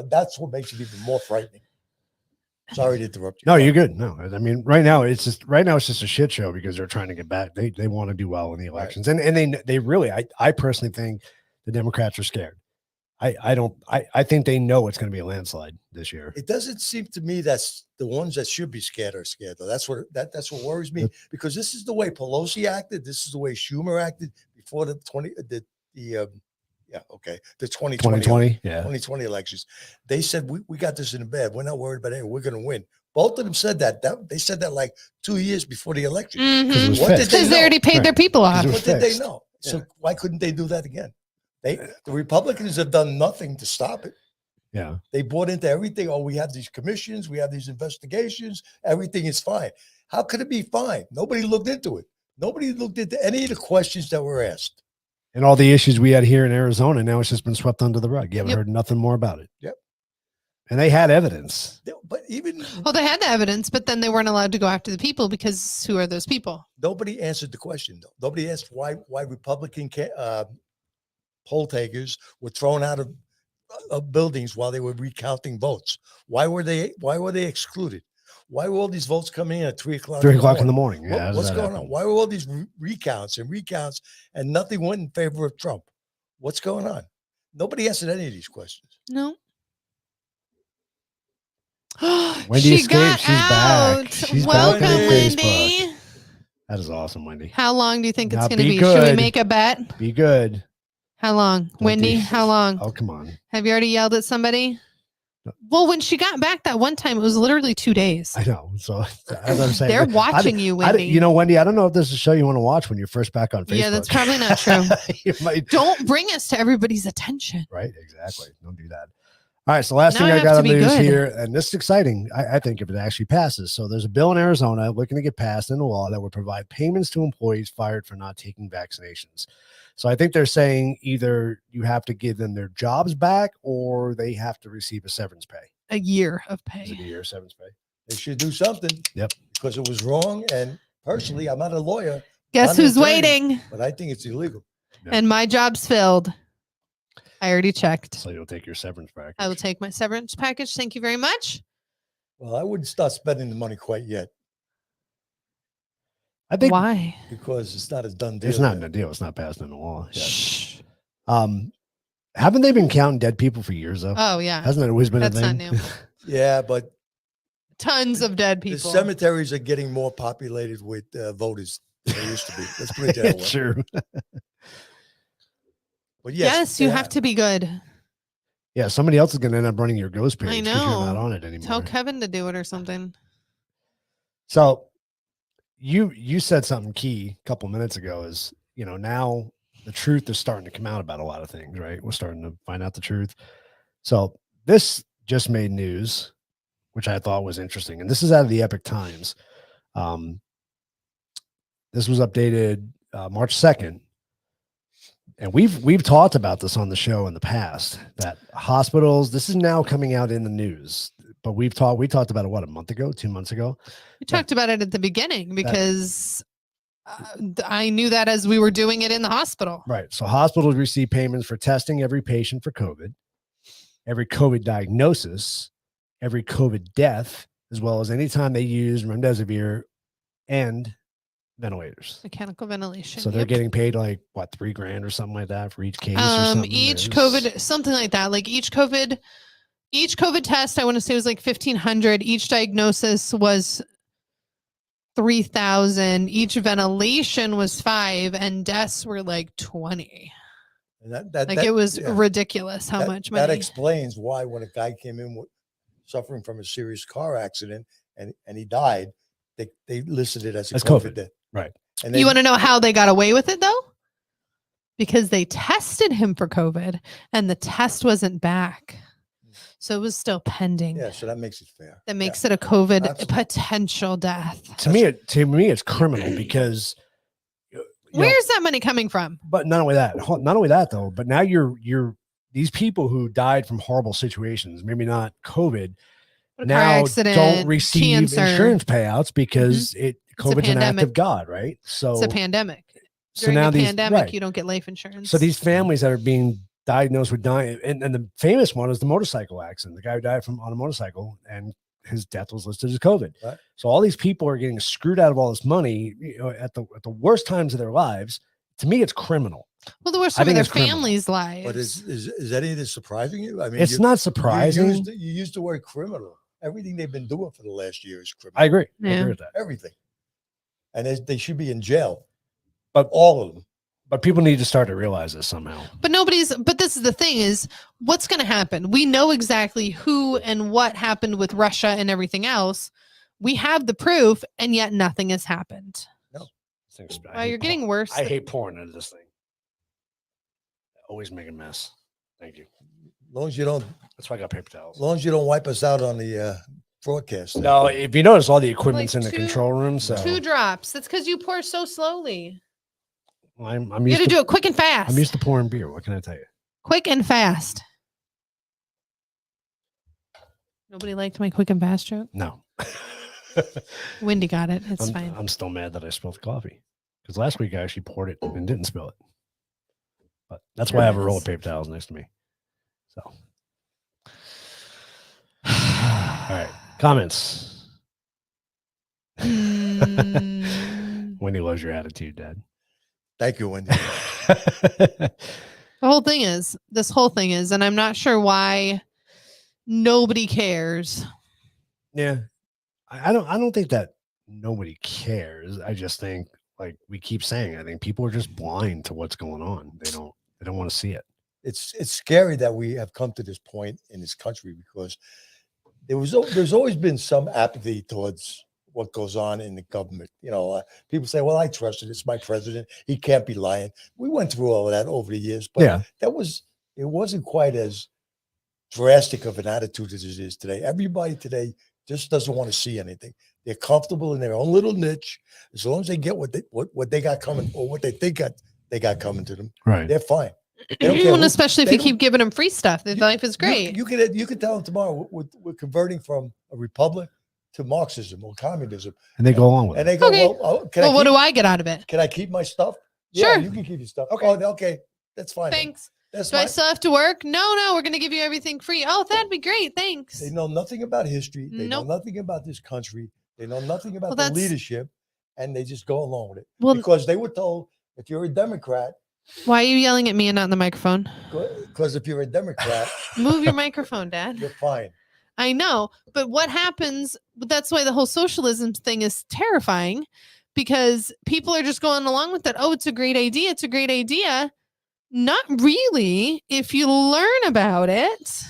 C: that's what makes it even more frightening. Sorry to interrupt you.
A: No, you're good. No, I mean, right now it's just a shit show because they're trying to get back. They want to do well in the elections, and they really. I personally think the Democrats are scared. I think they know it's going to be a landslide this year.
C: It doesn't seem to me that's the ones that should be scared are scared though. That's what worries me, because this is the way Pelosi acted. This is the way Schumer acted before the 2020 elections. They said we got this in the bag. We're not worried about it. We're going to win. Both of them said that. They said that like 2 years before the election.
B: Because they already paid their people off.
C: What did they know? So why couldn't they do that again? The Republicans have done nothing to stop it.
A: Yeah.
C: They bought into everything. Oh, we have these commissions. We have these investigations. Everything is fine. How could it be fine? Nobody looked into it. Nobody looked into any of the questions that were asked.
A: And all the issues we had here in Arizona, now it's just been swept under the rug. You haven't heard nothing more about it.
C: Yep.
A: And they had evidence.
C: But even...
B: Well, they had the evidence, but then they weren't allowed to go after the people because who are those people?
C: Nobody answered the question, though. Nobody asked why Republican poll takers were thrown out of buildings while they were recounting votes. Why were they excluded? Why were all these votes coming in at 3 o'clock?
A: 3 o'clock in the morning. Yeah,
C: what's going on? Why were all these recounts and nothing went in favor of Trump? What's going on? Nobody answered any of these questions.
B: No.
A: Wendy escaped. She's back. She's
B: Welcome,
A: back on
B: Wendy.
A: Facebook. That is awesome, Wendy.
B: How long do you think it's going to be?
A: Good.
B: Should we make a bet?
A: Be good.
B: How long? Wendy, how long?
A: Oh, come on.
B: Have you already yelled at somebody? Well, when she got back that one time, it was literally 2 days.
A: I know. So as I'm saying,
B: they're watching you, Wendy.
A: Wendy, I don't know if this is a show you want to watch when you're first back on Facebook.
B: Yeah, that's probably not true. Don't bring us to everybody's attention.
A: Right, exactly. Don't do that. All right, so last thing I got on the news here, and this is exciting, I think, if it actually passes. So there's a bill in Arizona looking to get passed into law that would provide payments to employees fired for not taking vaccinations. So I think they're saying either you have to give them their jobs back or they have to receive a severance pay.
B: A year of pay.
A: Is it a year severance pay?
C: They should do something.
A: Yep.
C: Because it was wrong. And personally, I'm not a lawyer.
B: Guess who's waiting?
C: But I think it's illegal.
A: Yep.
B: And my job's filled. I already checked.
A: So you'll take your severance package.
B: I will take my severance package. Thank you very much.
C: Well, I wouldn't start spending the money quite yet.
A: I think
B: why?
C: Because it's not a done deal.
A: It's not a deal. It's not passed into law. Shh. Haven't they been counting dead people for years though?
B: Oh yeah.
A: Hasn't that always been
B: That's
A: a thing?
B: not new.
C: Yeah, but
B: tons of dead people.
C: The cemeteries are getting more populated with voters than they used to be. Let's put it that way.
A: True.
C: But
B: yes, you have to be good.
A: Yeah, somebody else is going to end up running your ghost page because you're not on it anymore.
B: Tell Kevin to do it or something.
A: So you said something key a couple minutes ago is, now the truth is starting to come out about a lot of things, right? We're starting to find out the truth. So this just made news, which I thought was interesting. And this is out of the Epic Times. This was updated March 2nd. And we've talked about this on the show in the past, that hospitals, this is now coming out in the news, but we talked about it, what, a month ago, 2 months ago?
B: We talked about it at the beginning because I knew that as we were doing it in the hospital.
A: Right. So hospitals receive payments for testing every patient for COVID, every COVID diagnosis, every COVID death, as well as any time they use remdesivir and ventilators.
B: Mechanical ventilation.
A: So they're
B: Yep.
A: getting paid like what, $3,000 or something like that for each case or something.
B: Each COVID, something like that. Like each COVID test, I want to say was like 1,500. Each diagnosis was 3,000. Each ventilation was 5, and deaths were like 20.
C: And
B: It was ridiculous how much money.
C: That explains why when a guy came in suffering from a serious car accident and he died, they listed it as COVID death.
A: Right.
C: And
B: you want to know how they got away with it though? Because they tested him for COVID and the test wasn't back. So it was still pending.
C: Yeah, so that makes it fair.
B: That makes it a COVID
C: Absolutely.
B: potential death.
A: To me, it's criminal because
B: where's that money coming from?
A: But not only that though, but now you're these people who died from horrible situations, maybe not COVID, now don't receive
B: cancer.
A: Insurance payouts because COVID's an act of God, right? So
B: it's a pandemic.
A: During now
B: the pandemic, you don't get life insurance.
A: So these families that are being diagnosed with dying, and the famous one is the motorcycle accident. The guy who died on a motorcycle, and his death was listed as COVID. Right. So all these people are getting screwed out of all this money, at the worst times of their lives. To me, it's criminal.
B: Well, the worst time of their families' lives.
C: But is any of this surprising you? I mean,
A: it's not surprising.
C: You used the word criminal. Everything they've been doing for the last year is criminal.
A: I agree.
B: Yeah.
A: I agree with that.
C: Everything. And they should be in jail. But all of them.
A: But people need to start to realize this somehow.
B: But this is the thing is what's going to happen. We know exactly who and what happened with Russia and everything else. We have the proof and yet nothing has happened.
C: No.
B: Well, you're getting worse.
A: I hate pouring into this thing. Always make a mess. Thank you.
C: As long as you don't.
A: That's why I got paper towels.
C: As long as you don't wipe us out on the broadcast.
A: No, if you notice, all the equipment's in the control room. So
B: 2 drops. That's because you pour so slowly.
A: I'm
B: you
A: used
B: got to do it quick and fast.
A: I'm used to pouring beer. What can I tell you?
B: Quick and fast. Nobody liked my quick and fast joke?
A: No.
B: Wendy got it. It's fine.
A: I'm still mad that I spilled coffee because last week I actually poured it and didn't spill it. But that's why I have a roll of paper towels next to me. So, all right, comments. Wendy loves your attitude, Dad.
C: Thank you, Wendy.
B: This whole thing is, and I'm not sure why nobody cares.
A: Yeah, I don't think that nobody cares. I just think, like we keep saying, I think people are just blind to what's going on. They don't want to see it.
C: It's scary that we have come to this point in this country because there's always been some apathy towards what goes on in the government. People say, well, I trust it. It's my president. He can't be lying. We went through all of that over the years, but it wasn't quite as drastic of an attitude as it is today. Everybody today just doesn't want to see anything. They're comfortable in their own little niche. As long as they get what they got coming or what they think they got coming to them,
A: right?
C: They're fine.
B: Especially if you keep giving them free stuff. Their life is great.
C: You could tell them tomorrow we're converting from a republic to Marxism or communism,
A: and they go along with it.
C: And they go,
B: okay.
C: What
B: do I get out of it?
C: Can I keep my stuff?
B: Sure,
C: yeah, you can keep your stuff. Okay, okay, that's fine.
B: Thanks. Do I still have to work? No, we're going to give you everything free. Oh, that'd be great. Thanks.
C: They know nothing about history. They know nothing about this country. They know nothing about the leadership, and they just go along with it because they were told if you're a Democrat.
B: Why are you yelling at me and not in the microphone?
C: Because if you're a Democrat,
B: move your microphone, Dad.
C: You're fine.
B: I know, but what happens? That's why the whole socialism thing is terrifying, because people are just going along with it. Oh, it's a great idea. It's a great idea. Not really, if you learn about it.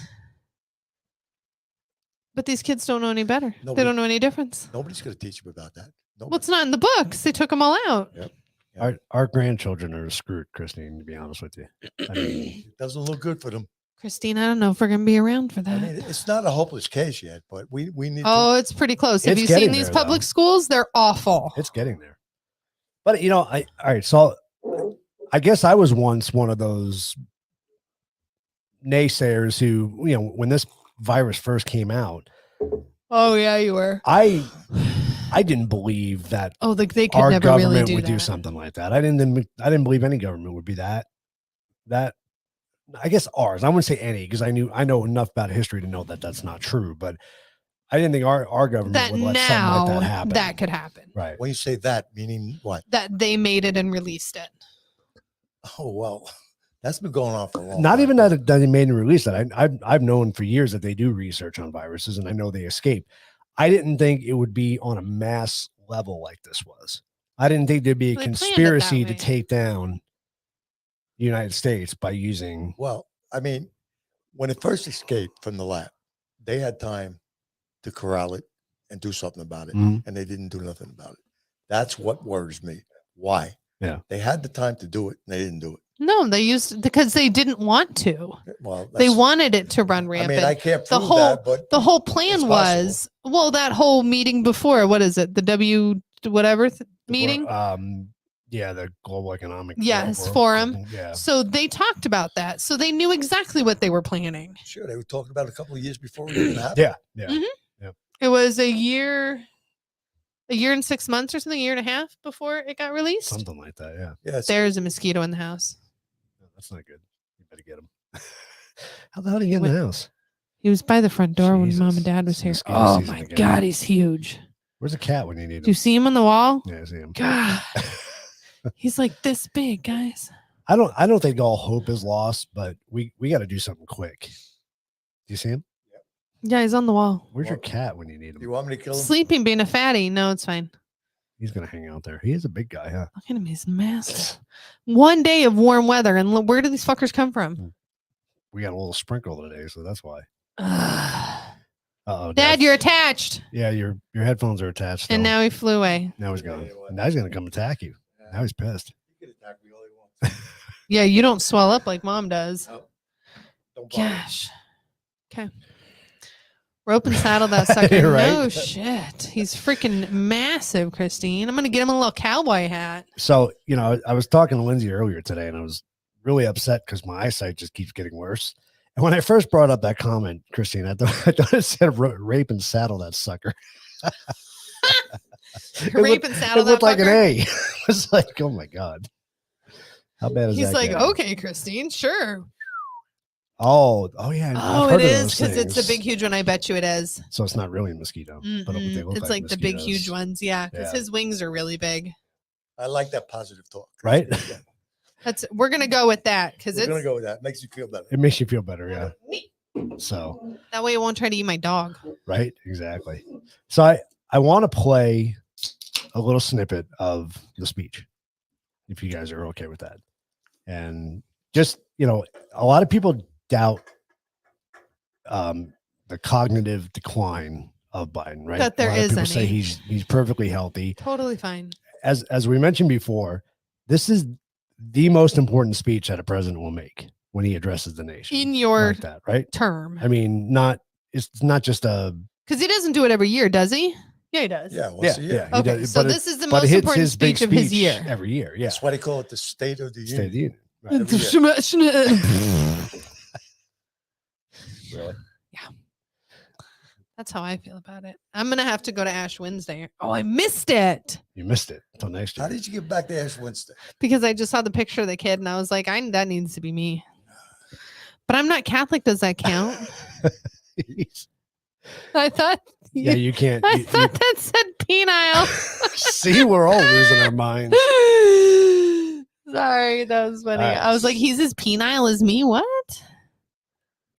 B: But these kids don't know any better. They don't know any difference.
C: Nobody's going to teach them about that.
B: Well, it's not in the books. They took them all out.
C: Yep.
A: Our grandchildren are screwed, Christine, to be honest with you. I mean,
C: it doesn't look good for them.
B: Christine, I don't know if we're going to be around for that.
C: I mean, it's not a hopeless case yet, but we need
B: it's pretty close. Have you seen these public schools? They're awful.
A: It's getting there. But, all right, so I guess I was once one of those naysayers who, when this virus first came out.
B: Oh, yeah, you were.
A: I didn't believe that.
B: Oh, they could
A: our
B: never
A: government
B: really do
A: would
B: that.
A: do something like that. I didn't believe any government would be that. I guess ours. I wouldn't say any because I know enough about history to know that that's not true. But I didn't think our government
B: that
A: would let something like that
B: now
A: happen.
B: that could happen.
A: Right.
C: When you say that, meaning what?
B: That they made it and released it.
C: Oh, well, that's been going on for a long
A: Not
C: time.
A: even that they made and released it. I've known for years that they do research on viruses, and I know they escape. I didn't think it would be on a mass level like this was. I didn't think there'd be a
B: They planned it that
A: conspiracy to
B: way.
A: take down the United States by using.
C: Well, I mean, when it first escaped from the lab, they had time to corral it and do something about it,
A: Mhm.
C: and they didn't do nothing about it. That's what worries me. Why?
A: Yeah.
C: They had the time to do it, and they didn't do it.
B: No, they used because they didn't want to.
C: Well,
B: They
C: that's-
B: wanted it to run
C: I
B: rampant.
C: mean, I can't
B: the
C: prove
B: whole
C: that, but
B: the whole plan
C: it's
B: was that whole meeting before. What is it? The W whatever meeting.
A: Yeah, the Global Economic
B: Forum.
A: Yeah.
B: So they talked about that. So they knew exactly what they were planning.
C: sure, they were talking about it a couple of years before it even happened.
A: Yeah. Yeah.
B: Mhm. It was a year and 6 months or something, a year and a half before it got released.
A: Something like that. Yeah.
C: Yes.
B: There's a mosquito in the house.
A: That's not good. You better get him. How the hell did he get in the house?
B: He was by the front door when
A: Jesus.
B: Mom and Dad was here.
A: Mosquito
B: Oh
A: season
B: my
A: again.
B: God, he's huge.
A: Where's the cat when you need
B: Do you
A: him?
B: see him on the wall?
A: Yeah, I see him.
B: God, he's like this big, guys.
A: I don't think all hope is lost, but we got to do something quick. Do you see him?
B: Yeah, he's on the wall.
A: Where's your cat when you need
C: You
A: him?
C: want me to kill him?
B: Sleeping, being a fatty. No, it's fine.
A: He's gonna hang out there. He is a big guy, huh?
B: Look at him. He's massive. One day of warm weather. And look, where do these fuckers come from?
A: We got a little sprinkle today, so that's why.
B: Ugh.
A: Uh-oh,
B: Dad, you're attached.
A: Yeah, your headphones are attached.
B: And
A: still.
B: now he flew away.
A: Now he's gone. Now he's gonna come attack you. Now he's pissed.
C: He can attack me all he wants.
B: Yeah, you don't swell up like Mom does.
C: Oh, don't bother.
B: Gosh. Okay. Rope and saddle that sucker.
A: You're right.
B: No shit. He's freaking massive, Christine. I'm gonna get him a little cowboy hat.
A: So, I was talking to Lindsay earlier today, and I was really upset because my eyesight just keeps getting worse. And when I first brought up that comment, Christine, I thought it said rape and saddle that sucker.
B: Rape and saddle
A: It
B: that
A: looked like an
B: fucker?
A: A. It's like, oh my God. How bad is that?
B: He's like,
A: getting?
B: okay, Christine, sure.
A: Oh yeah.
B: Oh,
A: I've
B: it
A: heard of
B: is
A: those
B: because it's a
A: things.
B: big, huge one. I bet you it is.
A: So it's not really a mosquito, but they
B: Mm-mm.
A: look
B: It's like the big,
A: mosquitoes.
B: huge ones. Yeah, because
A: Yeah.
B: his wings are really big.
C: I like that positive talk.
A: Right?
C: Yeah,
B: We're gonna go with that because
C: we're
B: it's
C: gonna go with that. Makes you feel better.
A: It makes you feel better, yeah. So,
B: that way it won't try to eat my dog.
A: right? Exactly. So I want to play a little snippet of the speech, if you guys are okay with that. And just, a lot of people doubt the cognitive decline of Biden, right?
B: That there
A: a lot of
B: is
A: people say
B: any.
A: he's perfectly healthy.
B: Totally fine.
A: As we mentioned before, this is the most important speech that a president will make when he addresses the nation.
B: In your
A: like that, right?
B: term.
A: I mean, it's not just a
B: Because he doesn't do it every year, does he? Yeah, he does.
C: Yeah, once a year.
A: he
B: Okay,
A: does,
B: so
A: but
B: this is the
A: but
B: most
A: it's
B: important
A: his big
B: speech of his year.
A: every year. Yeah,
C: That's why they call it the State of the
A: State of the
C: Union.
A: Union. Right.
C: Every year.
A: Really?
B: That's how I feel about it. I'm gonna have to go to Ash Wednesday. Oh, I missed it
A: You missed it until next year.
C: How did you get back to Ash Wednesday?
B: because I just saw the picture of the kid and I was like, that needs to be me. But I'm not Catholic. Does that count? I thought.
A: Yeah, you can't.
B: I thought that said penile.
A: See, we're all losing our minds.
B: Sorry, that was funny.
A: All right.
B: I was like, he's as penile as me. What?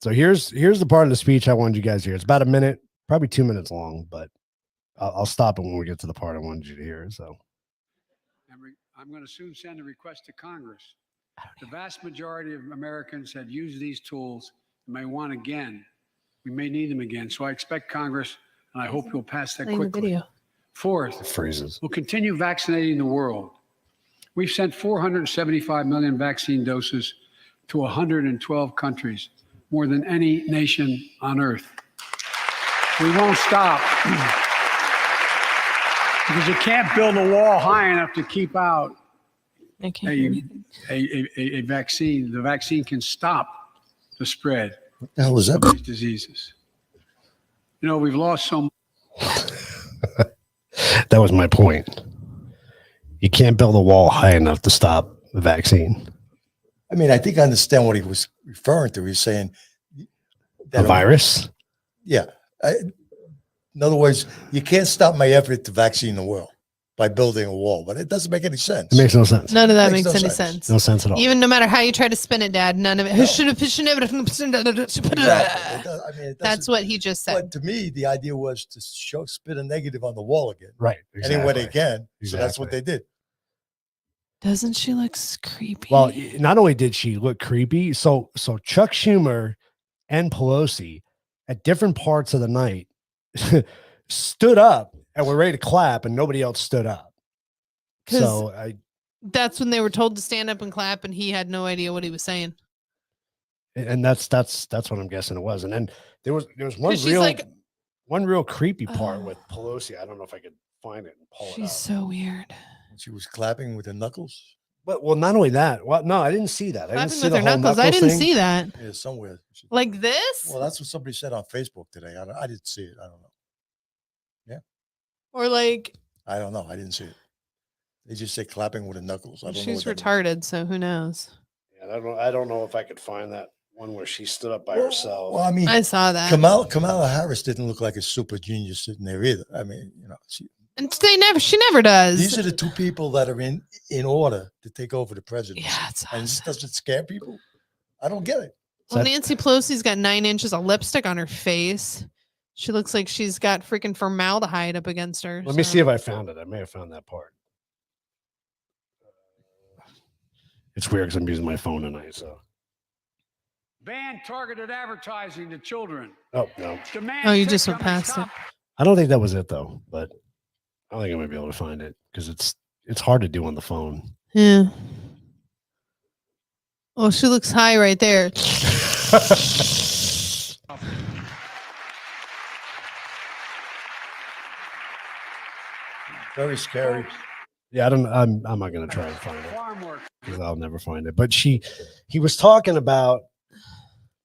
A: So here's the part of the speech I wanted you guys to hear. It's about a minute, probably 2 minutes long, but I'll stop it when we get to the part I wanted you to hear. So
E: I'm going to soon send a request to Congress. The vast majority of Americans had used these tools and may want again. We may need them again. So I expect Congress, and I hope you'll pass that
B: Playing the
E: quickly.
B: video.
E: Fourth,
A: freezes.
E: we'll continue vaccinating the world. We've sent 475 million vaccine doses to 112 countries, more than any nation on earth. We won't stop because you can't build a wall high enough to keep out
B: I can't hear anything.
E: a vaccine. The vaccine can stop the spread
C: What the hell is that?
E: of these diseases. We've lost so much.
A: That was my point. You can't build a wall high enough to stop the vaccine.
C: I mean, I think I understand what he was referring to. He's saying
A: A virus?
C: Yeah. In other words, you can't stop my effort to vaccine the world by building a wall, but it doesn't make any sense.
A: It makes no sense.
B: None of that
C: Makes
B: makes
C: no
B: any
C: sense.
B: sense.
A: No sense at all.
B: Even no matter how you try to spin it, Dad, none of it.
C: No.
B: Exactly. That's what he just said.
C: But to me, the idea was to spin a negative on the wall again.
A: Right.
C: Any way they
A: Exactly.
C: can. So that's what they did.
B: Doesn't she look creepy?
A: Well, not only did she look creepy, so Chuck Schumer and Pelosi at different parts of the night stood up and were ready to clap, and nobody else stood up. So
B: that's when they were told to stand up and clap, and he had no idea what he was saying.
A: And that's what I'm guessing it was. And then there was one real creepy part with Pelosi. I don't know if I could find it and pull it up.
B: She's so weird.
C: She was clapping with her knuckles.
A: But not only that. Well, no, I didn't see that. I didn't see
B: with her
A: the whole
B: knuckles. I didn't
A: thing.
B: see that.
C: Yeah, somewhere.
B: Like this?
C: Well, that's what somebody said on Facebook today. I didn't see it. I don't know. Yeah.
B: Or like
C: I don't know. I didn't see it. They just say clapping with her knuckles. I don't know.
B: She's retarded, so who knows?
A: Yeah, I don't know if I could find that one where she stood up by herself.
C: Well, I mean,
B: I saw that.
C: Kamala Harris didn't look like a super genius sitting there either. I mean,
B: and she never does.
C: These are the two people that are in order to take over the presidency.
B: Yeah, it's awesome.
C: And this doesn't scare people. I don't get it.
B: Well, Nancy Pelosi's got 9 inches of lipstick on her face. She looks like she's got freaking formaldehyde up against her.
A: Let me see if I found it. I may have found that part. It's weird because I'm using my phone tonight. So
E: Ban targeted advertising to children.
A: Oh no!
B: You just went past it.
A: I don't think that was it though, but I think I might be able to find it because it's hard to do on the phone.
B: Yeah. Oh, she looks high right there.
C: Very scary.
A: Yeah, I'm not gonna try and find it because I'll never find it. But he was talking about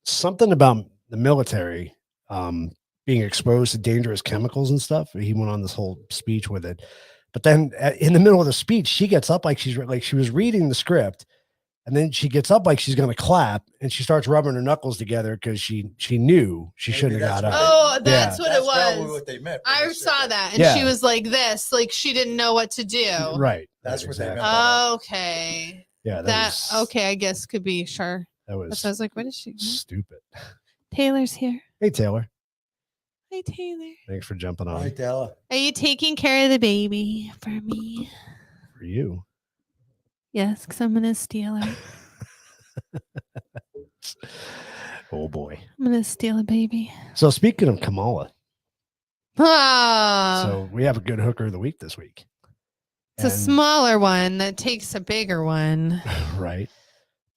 A: something about the military being exposed to dangerous chemicals and stuff. He went on this whole speech with it, but then in the middle of the speech, she gets up like she was reading the script, and then she gets up like she's gonna clap, and she starts rubbing her knuckles together because she knew she shouldn't have got up.
B: Oh, that's what it was.
C: Probably what they meant.
B: I saw that, and she was like this, like she didn't know what to do.
A: Right.
C: That's what they meant.
B: Okay.
A: Yeah.
B: Okay. I guess could be sure.
A: That was.
B: So I was like, what is she?
A: Stupid.
B: Taylor's here.
A: Hey, Taylor.
B: Hi, Taylor.
A: Thanks for jumping on.
C: Hi, Taylor.
B: Are you taking care of the baby for me?
A: For you.
B: Yes, because I'm gonna steal her.
A: Oh boy.
B: I'm gonna steal a baby.
A: So speaking of Kamala,
B: Ah,
A: so we have a good hooker of the week this week.
B: it's a smaller one that takes a bigger one.
A: Right.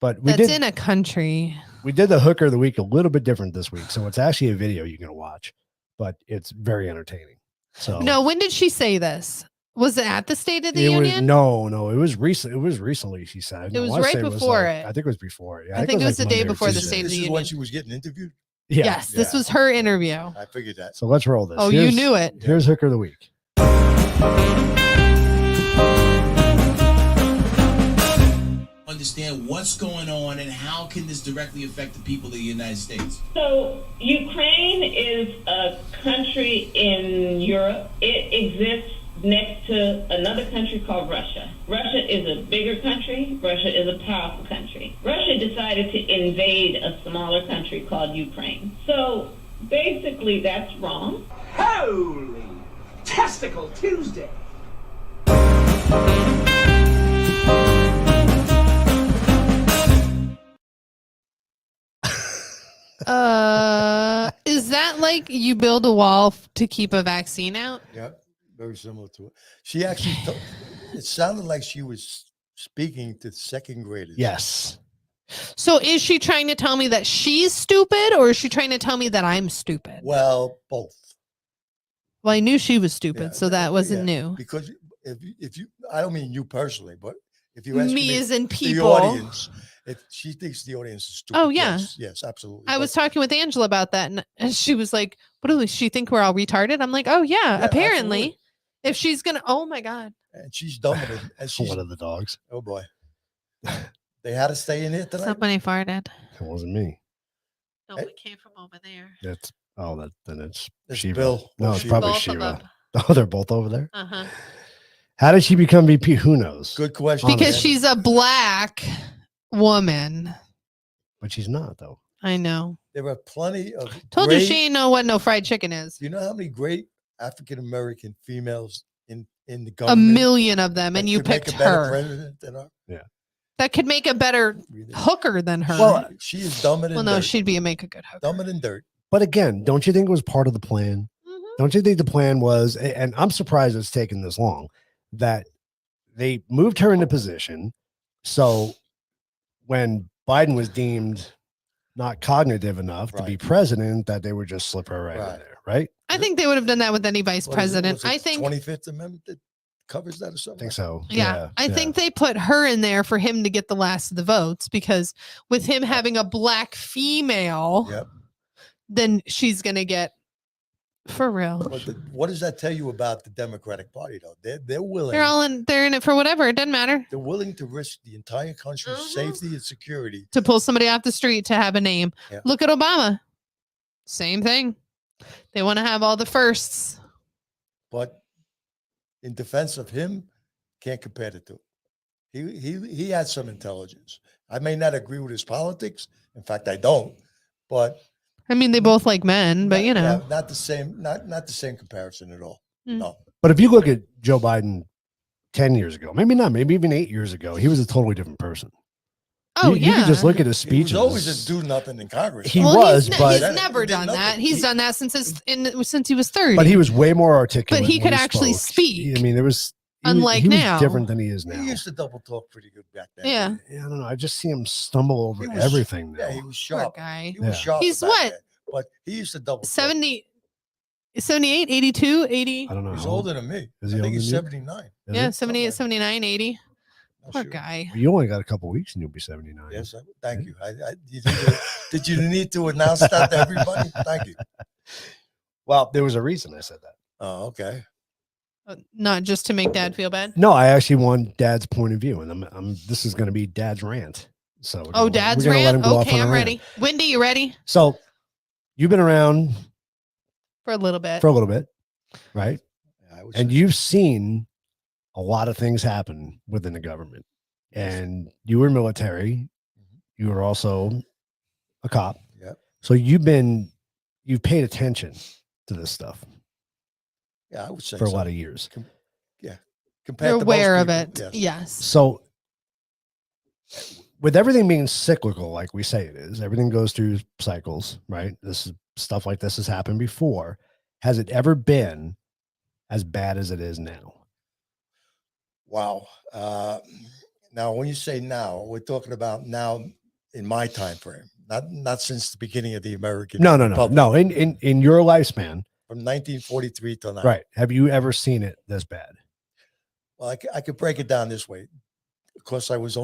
A: But
B: That's in a country.
A: We did the hooker of the week a little bit different this week. So it's actually a video you're going to watch, but it's very entertaining. So
B: No, when did she say this? Was it at the State of the Union?
A: No, it was recent. It was recently, she said.
B: It was right before it.
A: I think it was before. Yeah,
B: I think it was the day
A: Monday or
B: before the
A: Tuesday.
B: State of the
C: This is
B: Union.
C: when she was getting interviewed?
A: Yeah.
B: Yes, this was her interview.
C: I figured that.
A: So let's roll this.
B: Oh, you knew it.
A: Here's hooker of the week.
F: Understand what's going on and how can this directly affect the people of the United States?
G: So Ukraine is a country in Europe. It exists next to another country called Russia. Russia is a bigger country. Russia is a powerful country. Russia decided to invade a smaller country called Ukraine. So basically that's wrong.
D: Holy Testicle Tuesday!
B: Is that like you build a wall to keep a vaccine out?
C: Yeah, very similar to it. She actually, it sounded like she was speaking to second graders.
A: Yes.
B: So is she trying to tell me that she's stupid, or is she trying to tell me that I'm stupid?
C: Well, both.
B: Well, I knew she was stupid,
C: Yeah,
B: so that wasn't new.
C: Because if you, I don't mean you personally, but if you ask
B: Me as in
C: the
B: people.
C: audience, if she thinks the audience is stupid.
B: Oh, yeah.
C: Yes, absolutely.
B: I was talking with Angela about that, and she was like, "What does she think we're all retarded?" I'm like, "Oh yeah, apparently."
C: absolutely.
B: If she's gonna, oh my god,
C: And she's done with it. And she's,
A: One of the dogs.
C: oh boy, they had to stay in here tonight.
B: somebody farted.
A: It wasn't me.
B: No,
C: Eh?
B: it came from over there.
A: That's Oh, then it's
C: It's
A: Shiva.
C: Bill.
A: No,
C: Or
A: it's
C: Shiva.
A: probably
B: Both of
A: Shiva.
B: them.
A: Oh, they're both over there.
B: Uh-huh.
A: How did she become VP? Who knows?
C: Good question.
B: Because
C: man.
B: she's a black woman.
A: But she's not though.
B: I know.
C: There are plenty of
B: Told you
C: great,
B: she ain't know what no fried chicken is.
C: Do you know how many great African American females in the
B: A
C: government?
B: million of them,
C: that
B: and you
C: could make
B: picked
C: a better
B: her.
C: president than her?
B: That could make a better
C: Really?
B: hooker than her.
A: Well,
C: She is dumber than
B: Well, no,
C: dirt.
B: she'd make a good hooker.
C: Dumber than dirt.
A: But again, don't you think it was part of the plan?
B: Mhm.
A: Don't you think the plan was, and I'm surprised it's taken this long, that they moved her into position. So when Biden was deemed not cognitive enough to be
C: Right.
A: president, that they would just slip her right in
C: Right.
A: there, right?
B: I think they would have done that with any vice
C: What is it?
B: president.
C: Was it
B: I think
C: 25th Amendment that covers that or
A: I
C: something.
A: think so.
B: Yeah, I think they put her in there for him to get the last of the votes because with him having a black female,
C: Yep.
B: then she's gonna get for real.
C: But what does that tell you about the Democratic Party, though? They're willing.
B: They're in it for whatever. It doesn't matter
C: They're willing to risk the entire country's safety and security.
B: to pull somebody off the street to have a name.
C: Yeah.
B: Look at Obama. Same thing. They want to have all the firsts.
C: But in defense of him, can't compare the two. He had some intelligence. I may not agree with his politics. In fact, I don't. But
B: I mean, they both like men, but you know,
C: not the same. Not the same comparison at all.
B: Mm.
C: No.
A: But if you look at Joe Biden 10 years ago, maybe not, maybe even 8 years ago, he was a totally different person.
B: oh
A: You
B: yeah.
A: can just look at his
C: He
A: speeches.
C: was always a do nothing in Congress.
A: He
C: though.
A: was,
B: he's,
A: but-
B: he's never
C: He did
B: done that.
C: nothing.
B: He's done that since he was 30.
A: But he was way more articulate.
B: But he
A: when
B: could actually
A: spoke.
B: speak.
A: I mean, it was
B: Unlike
A: he was
B: now.
A: different than he is now.
C: He used to double talk pretty good back then.
B: Yeah.
A: Yeah, I don't know. I just see him stumble over
C: He was-
A: everything now.
C: Yeah, he was
B: Poor
C: sharp.
B: guy.
C: He was
A: Yeah.
C: sharp.
B: He's
C: back
B: what?
C: then, but he used to double talk.
B: 70, 78, 82, 80.
A: I don't know.
C: He's
A: how old-
C: older than me.
A: Is
C: I
A: he
C: think he's
A: older than
C: 79.
A: is
B: Yeah,
A: he?
B: 78, 79, 80.
C: Not
B: Poor
C: sure.
B: guy.
A: You only got a couple weeks and you'll be 79.
C: Yes, thank you. Did you need to announce that to everybody? Thank you.
A: Well, there was a reason I said that.
C: Oh, okay.
B: Not just to make dad feel bad.
A: No, I actually want Dad's point of view, and I'm this is going to be Dad's rant. So we're
B: Oh,
A: gonna-
B: dad's
A: we're gonna let
B: rant?
A: him go off
B: Okay,
A: on a
B: I'm
A: rant.
B: ready. Wendy, you ready?
A: So you've been around
B: For a little bit.
A: for a little bit, right?
C: Yeah, I would
A: And
C: say-
A: you've seen a lot of things happen within the government. And you were military. You were also a cop.
C: Yep.
A: So you've paid attention to this stuff
C: Yeah, I would say
A: for a
C: so.
A: lot of years.
C: Compared
B: You're
C: to most
B: aware of
C: people,
B: it.
C: yes.
B: Yes.
A: So with everything being cyclical, like we say it is, everything goes through cycles, right? This is stuff like this has happened before. Has it ever been as bad as it is now?
C: Wow. Now, when you say now, we're talking about now in my time frame, not since the beginning of the American
A: No.
C: Republic,
A: In your lifespan,
C: from 1943 till now.
A: right? Have you ever seen it this bad?
C: Well, I could break it down this way. Of course, I was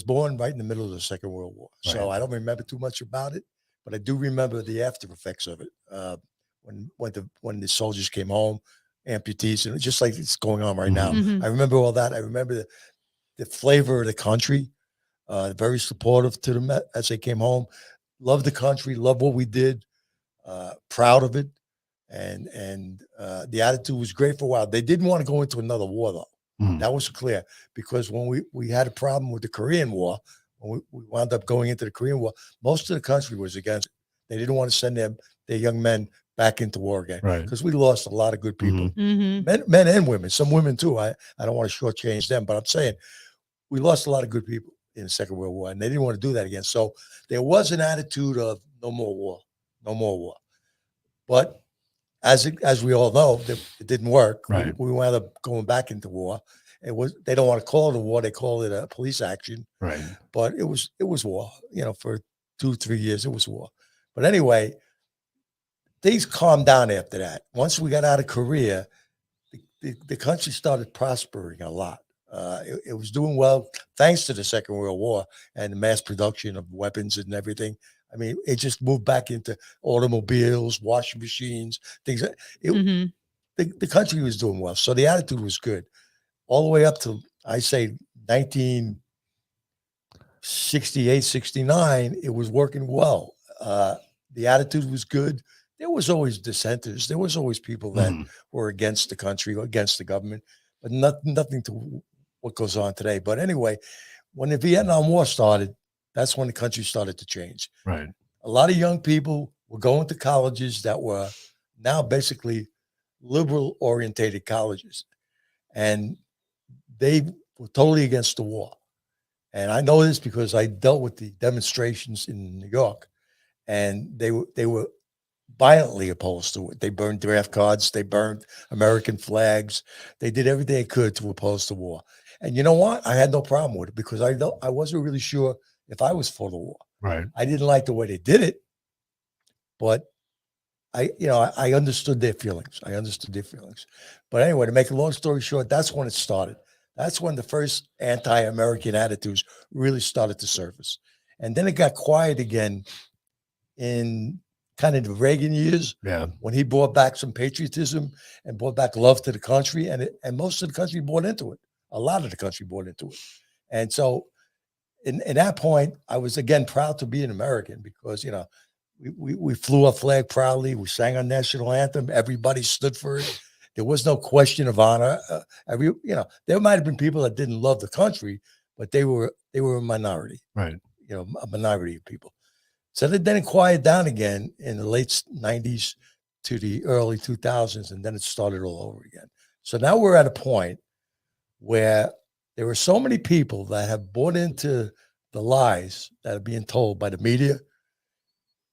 C: born right in the middle of the Second World War, so
A: Right.
C: I don't remember too much about it, but I do remember the after effects of it. When the soldiers came home, amputees, and just like it's going on right now.
B: Mhm.
C: I remember all that. I remember the flavor of the country. Very supportive to them as they came home. Loved the country. Loved what we did. Proud of it, and the attitude was great for a while. They didn't want to go into another war though.
A: Mhm.
C: That was clear because when we had a problem with the Korean War, when we wound up going into the Korean War, most of the country was against it. They didn't want to send their young men back into war again
A: Right.
C: because we lost a lot of good people,
B: Mm-hmm.
C: men and women, some women too. I don't want to shortchange them, but I'm saying we lost a lot of good people in the Second World War, and they didn't want to do that again. So there was an attitude of no more war, no more war. But as we all know, it didn't work.
A: Right.
C: We wound up going back into war. They don't want to call it a war; they call it a police action.
A: Right.
C: But it was war. For 2-3 years, it was war. But anyway, things calmed down after that. Once we got out of Korea, the country started prospering a lot. It was doing well thanks to the Second World War and the mass production of weapons and everything. I mean, it just moved back into automobiles, washing machines, things.
B: Mm-hmm.
C: The country was doing well. So the attitude was good. All the way up to, I say, 1968, 69, it was working well. The attitude was good. there was always dissenters. There was always people that were against the country or against the government, but nothing to what goes on today. But anyway, when the Vietnam War started, that's when the country started to change.
A: Right.
C: A lot of young people were going to colleges that were now basically liberal orientated colleges. And they were totally against the war. And I know this because I dealt with the demonstrations in New York, and they were violently opposed to it. They burned draft cards, they burned American flags, they did everything they could to oppose the war. And you know what? I had no problem with it because I wasn't really sure if I was for the war.
A: Right.
C: I didn't like the way they did it, but I understood their feelings. I understood their feelings. But anyway, to make a long story short, that's when it started. That's when the first anti-American attitudes really started to surface. And then it got quiet again in kind of the Reagan years, when he brought back some patriotism and brought back love to the country. And most of the country bought into it. A lot of the country bought into it. And so in that point, I was, again, proud to be an American because, we flew our flag proudly. We sang our national anthem. Everybody stood for it. There was no question of honor. There might have been people that didn't love the country, but they were a minority,
A: right?
C: A minority of people. So then it quieted down again in the late 90s to the early 2000s, and then it started all over again. So now we're at a point where there are so many people that have bought into the lies that are being told by the media,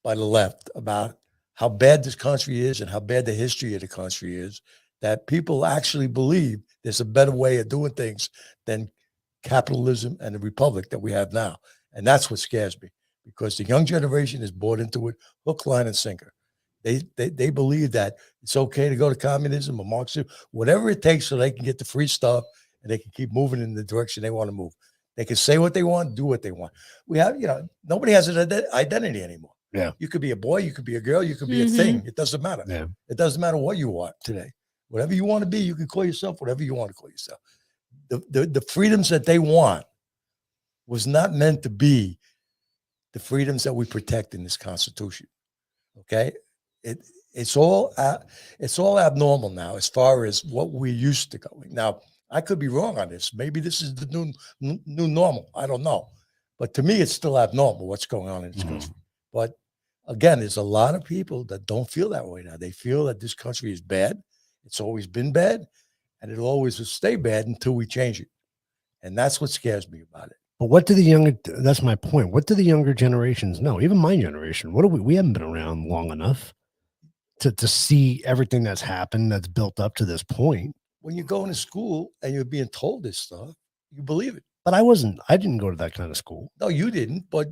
C: by the left, about how bad this country is and how bad the history of the country is, that people actually believe there's a better way of doing things than capitalism and the republic that we have now. And that's what scares me, because the young generation is bought into it, hook, line, and sinker. They believe that it's okay to go to communism or Marxism, whatever it takes so they can get the free stuff and they can keep moving in the direction they want to move. They can say what they want, do what they want. We have, nobody has an identity anymore.
A: Yeah.
C: You could be a boy, you could be a girl, you could be a thing. It doesn't matter.
A: Yeah.
C: It doesn't matter what you are today. Whatever you want to be, you can call yourself whatever you want to call yourself. The freedoms that they want was not meant to be the freedoms that we protect in this Constitution. Okay? It's all abnormal now as far as what we're used to going. Now, I could be wrong on this. Maybe this is the new normal. I don't know. But to me, it's still abnormal what's going on in this country. But again, there's a lot of people that don't feel that way now. They feel that this country is bad. It's always been bad, and it'll always stay bad until we change it. And that's what scares me about it.
A: But what do that's my point. What do the younger generations know? Even my generation, we haven't been around long enough to see everything that's happened, that's built up to this point.
C: When you go into school and you're being told this stuff, you believe it.
A: But I didn't go to that kind of school.
C: No, you didn't. But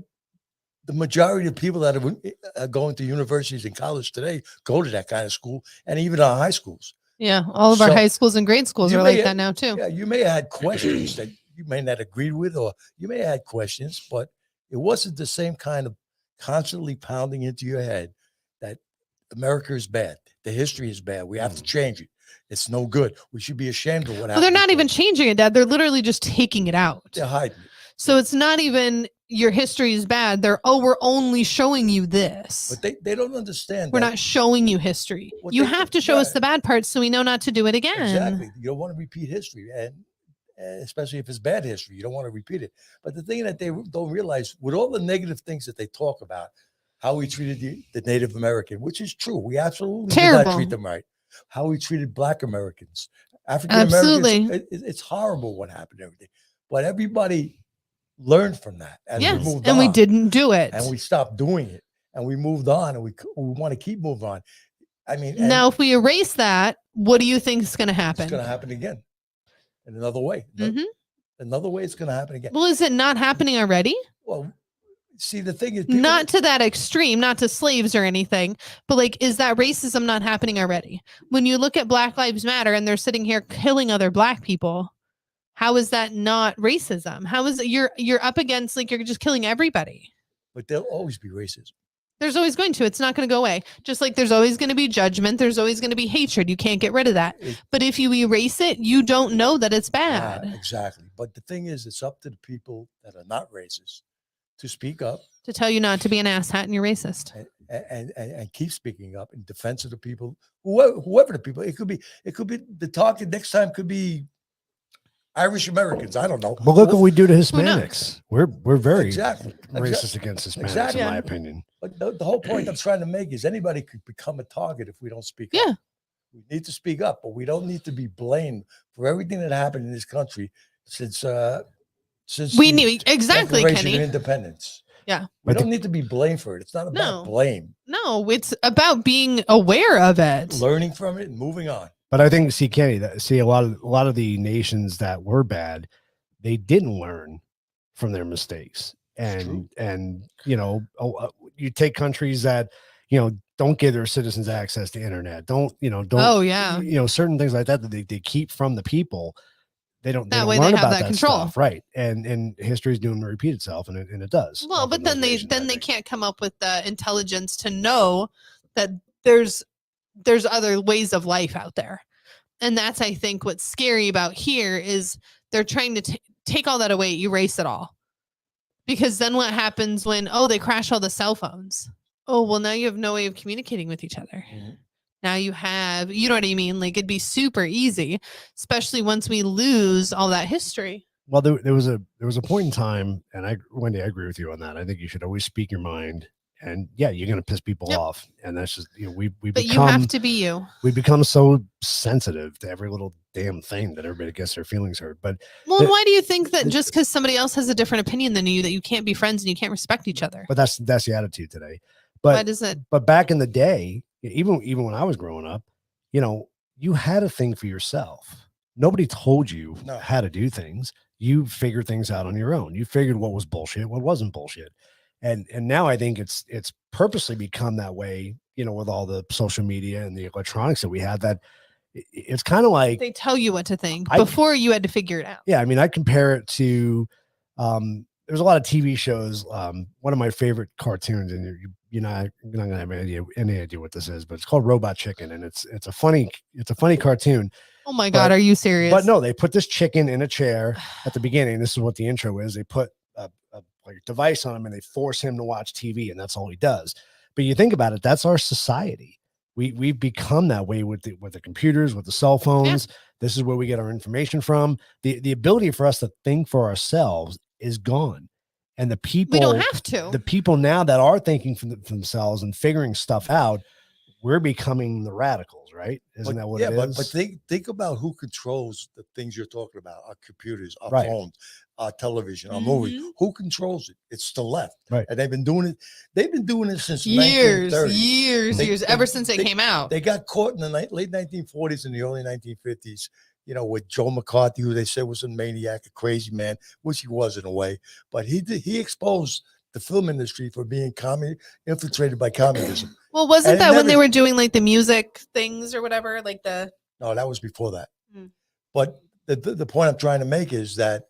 C: the majority of people that are going to universities and college today go to that kind of school, and even our high schools.
B: Yeah, all of our high schools and grade schools are like that now too.
C: Yeah, you may have had questions that you may not agree with, or you may have had questions, but it wasn't the same kind of constantly pounding into your head that America is bad. The history is bad. We have to change it. It's no good. We should be ashamed of what happened.
B: Well, they're not even changing it, Dad. They're literally just taking it out.
C: They're hiding it.
B: So it's not even your history is bad. We're only showing you this.
C: But they don't understand.
B: We're not showing you history. You have to show us the bad parts so we know not to do it again.
C: Exactly. You don't want to repeat history, and especially if it's bad history, you don't want to repeat it. But the thing that they don't realize, with all the negative things that they talk about, how we treated the Native American, which is true. We absolutely did not treat them right. How we treated Black Americans, African Americans. It's horrible what happened, everything. But everybody learned from that. As we moved on,
B: we didn't do it.
C: And we stopped doing it. And we moved on, and we want to keep moving on. I mean,
B: now if we erase that, what do you think is going to happen?
C: It's going to happen again in another way. Another way it's going to happen again.
B: Well, is it not happening already?
C: Well, see, the thing is,
B: not to that extreme, not to slaves or anything, but like, is that racism not happening already? When you look at Black Lives Matter and they're sitting here killing other Black people, how is that not racism? How is it you're up against, like, you're just killing everybody?
C: But there'll always be racism.
B: There's always going to. It's not going to go away. Just like there's always going to be judgment. There's always going to be hatred. You can't get rid of that. But if you erase it, you don't know that it's bad.
C: Exactly. But the thing is, it's up to the people that are not racist to speak up.
B: To tell you not to be an asshat and you're racist.
C: and keep speaking up in defense of the people, whoever the people. It could be the target next time could be Irish Americans. I don't know.
A: Well, look what we do to Hispanics. We're very racist against Hispanics, in my opinion.
C: But the whole point I'm trying to make is anybody could become a target if we don't speak up. We need to speak up, but we don't need to be blamed for everything that happened in this country since
B: we need exactly
C: Declaration
B: Kenny
C: of Independence.
B: Yeah,
C: we don't need to be blamed for it. It's not about blame.
B: No, it's about being aware of it,
C: learning from it, and moving on.
A: But I think, Kenny, a lot of the nations that were bad, they didn't learn from their mistakes, and you take countries that don't give their citizens access to internet, don't certain things like that they keep from the people. They don't learn about that control stuff, right? And history is doomed to repeat itself, and it does.
B: Well, but then they can't come up with the intelligence to know that there's other ways of life out there, and that's, I think, what's scary about here is they're trying to take all that away, erase it all, because then what happens when they crash all the cell phones? Oh, well, now you have no way of communicating with each other. Mm-hmm. Now you have, you know what I mean? Like, it'd be super easy, especially once we lose all that history.
A: Well, there was a point in time, and Wendy, I agree with you on that. I think you should always speak your mind, and you're going to piss people off, and that's just
B: But you have to be you.
A: We become so sensitive to every little damn thing that everybody gets their feelings hurt. But
B: why do you think that just because somebody else has a different opinion than you, that you can't be friends and you can't respect each other?
A: But that's the attitude today. But
B: why does it?
A: But back in the day, even when I was growing up, you had a thing for yourself. Nobody told you how to do things. You figured things out on your own. You figured what was bullshit, what wasn't bullshit. And now I think it's purposely become that way, with all the social media and the electronics that we have, that it's kind of like
B: they tell you what to think before you had to figure it out.
A: Yeah. I mean, I compare it to, there's a lot of TV shows. One of my favorite cartoons, and you're not going to have any idea what this is, but it's called Robot Chicken, and it's a funny cartoon.
B: Oh my God, are you serious?
A: But no, they put this chicken in a chair at the beginning. This is what the intro is. They put a device on him and they force him to watch TV, and that's all he does. But you think about it, that's our society. We've become that way with the computers, with the cell phones. Yeah. This is where we get our information from. The ability for us to think for ourselves is gone. And the people,
B: we don't have to.
A: The people now that are thinking for themselves and figuring stuff out, we're becoming the radicals, right? Isn't that what it is?
C: But think about who controls the things you're talking about: our computers, our phones, our television, our movies. Who controls it? It's the left,
A: right?
C: And they've been doing it. They've been doing it since
B: years, ever since they came out.
C: They got caught in the late 1940s and the early 1950s. With Joe McCarthy, who they said was a maniac, a crazy man, which he was in a way. But he exposed the film industry for being infiltrated by communism.
B: Well, wasn't that when they were doing like the music things or whatever?
C: No, that was before that. But the point I'm trying to make is that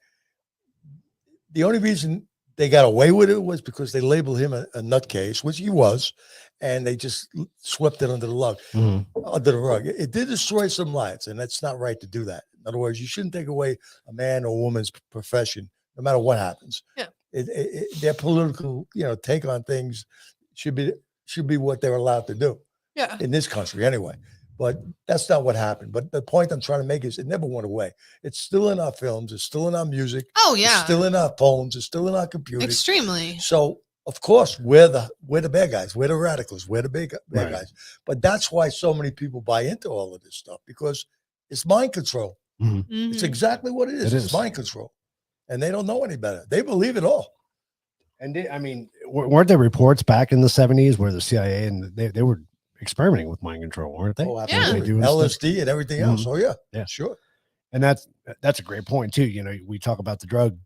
C: the only reason they got away with it was because they labeled him a nutcase, which he was, and they just swept it under the rug. It did destroy some lives, and that's not right to do that. In other words, you shouldn't take away a man or woman's profession, no matter what happens.
B: Yeah,
C: their political, take on things should be what they're allowed to do.
B: Yeah,
C: in this country anyway. But that's not what happened. But the point I'm trying to make is it never went away. It's still in our films. It's still in our music.
B: Oh yeah,
C: it's still in our phones. It's still in our computers.
B: Extremely.
C: So of course we're the bad guys. We're the radicals. We're the bad guys. But that's why so many people buy into all of this stuff, because it's mind control.
A: Mm-hmm.
C: It's exactly what it is. It's mind control, and they don't know any better. They believe it all.
A: And weren't there reports back in the 70s where the CIA and they were experimenting with mind control, weren't they?
C: Oh, absolutely. Yeah. LSD and everything else. Oh yeah, sure.
A: And that's a great point too. We talk about the drug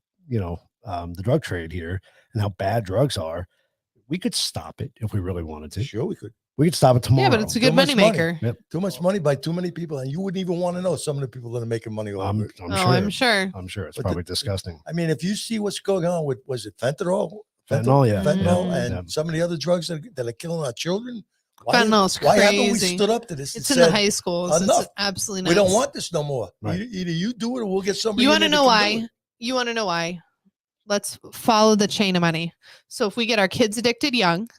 A: trade here and how bad drugs are. We could stop it if we really wanted to.
C: Sure, we could.
A: We could stop it tomorrow.
B: Yeah, but it's a good money maker.
A: Yep.
C: Too much money by too many people, and you wouldn't even want to know some of the people that are making money over it.
A: I'm sure.
B: I'm
A: sure it's probably disgusting.
C: I mean, if you see what's going on with, was it fentanyl?
A: Fentanyl, yeah.
C: Fentanyl, and some of the other drugs that are killing our children.
B: Fentanyl's crazy.
C: Why haven't we stood up to this?
B: It's in the high schools.
C: Enough.
B: It's absolutely nuts.
C: We don't want this no more.
A: Right.
C: Either you do it or we'll get somebody.
B: You want to know why? You want to know why? Let's follow the chain of money. So if we get our kids addicted young,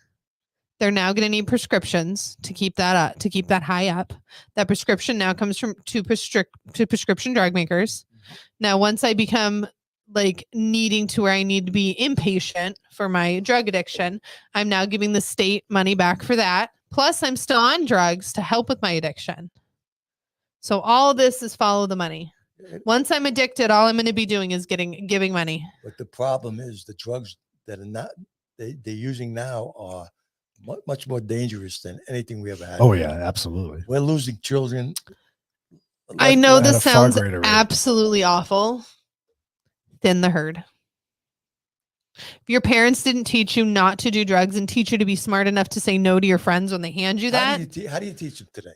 B: They're now going to need prescriptions to keep that up, to keep that high up. That prescription now comes to prescription drug makers. Now, once I become like needing to where I need to be inpatient for my drug addiction, I'm now giving the state money back for that. Plus, I'm still on drugs to help with my addiction. So all of this is follow the money. Once I'm addicted, all I'm going to be doing is giving money.
C: But the problem is the drugs that are not they're using now are much more dangerous than anything we ever had.
A: Oh yeah, absolutely.
C: We're losing children.
B: I know
A: at a
B: this
A: far
B: sounds
A: greater rate.
B: absolutely awful. Thin the herd. If your parents didn't teach you not to do drugs and teach you to be smart enough to say no to your friends when they hand you that,
C: How do you teach them today?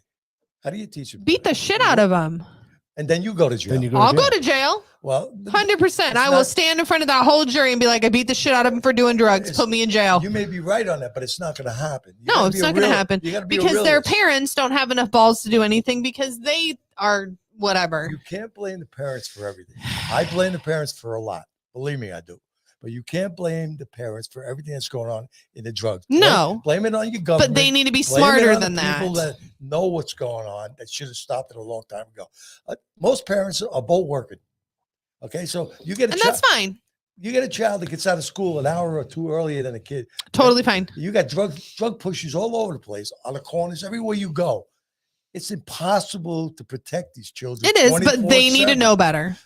C: How do you teach them?
B: beat the shit out of them.
C: And then you go to jail.
B: I'll go to jail.
C: Well,
B: 100%. I will stand in front of that whole jury and be like, I beat the shit out of him for doing drugs. Put me in jail.
C: You may be right on that, but it's not going to happen.
B: No, it's not going to happen because their parents don't have enough balls to do anything because they are whatever.
C: You can't blame the parents for everything. I blame the parents for a lot. Believe me, I do. But you can't blame the parents for everything that's going on in the drugs.
B: No.
C: Blame it on your government.
B: But they need to be smarter than that.
C: People that know what's going on that should have stopped it a long time ago. Most parents are both working. Okay, so you get
B: that's fine.
C: You get a child that gets out of school an hour or two earlier than a kid.
B: Totally fine.
C: You got drug pushers all over the place, on the corners, everywhere you go. It's impossible to protect these children.
B: It is, but they need to know better.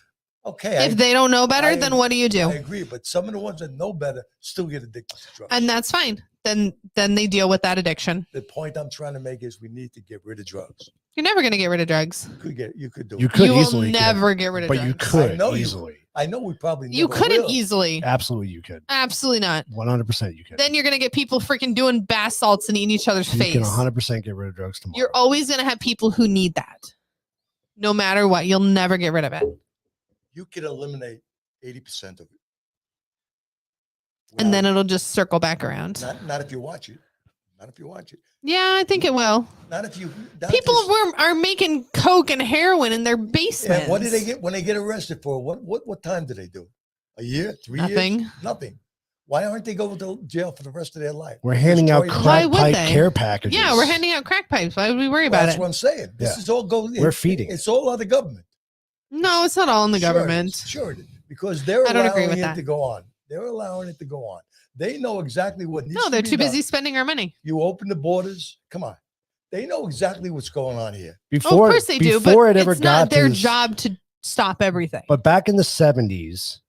C: Okay.
B: If they don't know better, then what do you do?
C: I agree, but some of the ones that know better still get addicted to drugs.
B: And that's fine. Then they deal with that addiction.
C: The point I'm trying to make is we need to get rid of drugs.
B: You're never going to get rid of drugs.
C: You could do
A: you
C: it.
A: could
B: you
A: easily
B: will never get rid of
A: but
B: drugs.
A: you could
C: I know
A: easily.
C: I know we probably
B: You
C: never
B: couldn't
C: will.
B: easily.
A: Absolutely, you could.
B: Absolutely not.
A: 100% you could.
B: Then you're going to get people freaking doing bath salts and eating each other's
A: you
B: face.
A: can 100% get rid of drugs tomorrow.
B: You're always going to have people who need that. No matter what, you'll never get rid of it.
C: You could eliminate 80% of it.
B: And then it'll just circle back around.
C: Not if you watch it. Not if you watch it.
B: Yeah, I think it will.
C: Not if you.
B: People are making coke and heroin in their basements.
C: Yeah, what do they get when they get arrested for? What time do they do? A year? 3 years?
B: Nothing.
C: Nothing. Why aren't they going to jail for the rest of their life?
A: We're handing out crack pipe
B: they?
A: care packages.
B: Yeah, we're handing out crack pipes. Why would we worry about
C: That's
B: it?
C: what I'm saying. This is all going.
A: We're feeding.
C: It's all on the government.
B: No, it's not all in the government.
C: Sure it is. Because they're
B: I don't agree
C: allowing
B: with
C: it
B: that.
C: to go on. They're allowing it to go on. They know exactly what needs to be
B: No, they're too
C: done.
B: busy spending our money.
C: You open the borders. Come on. They know exactly what's going on here.
A: Before,
B: of course they do,
A: before
B: but
A: it ever
B: it's
A: got
B: not their
A: to
B: job to stop everything.
A: But back in the 70s,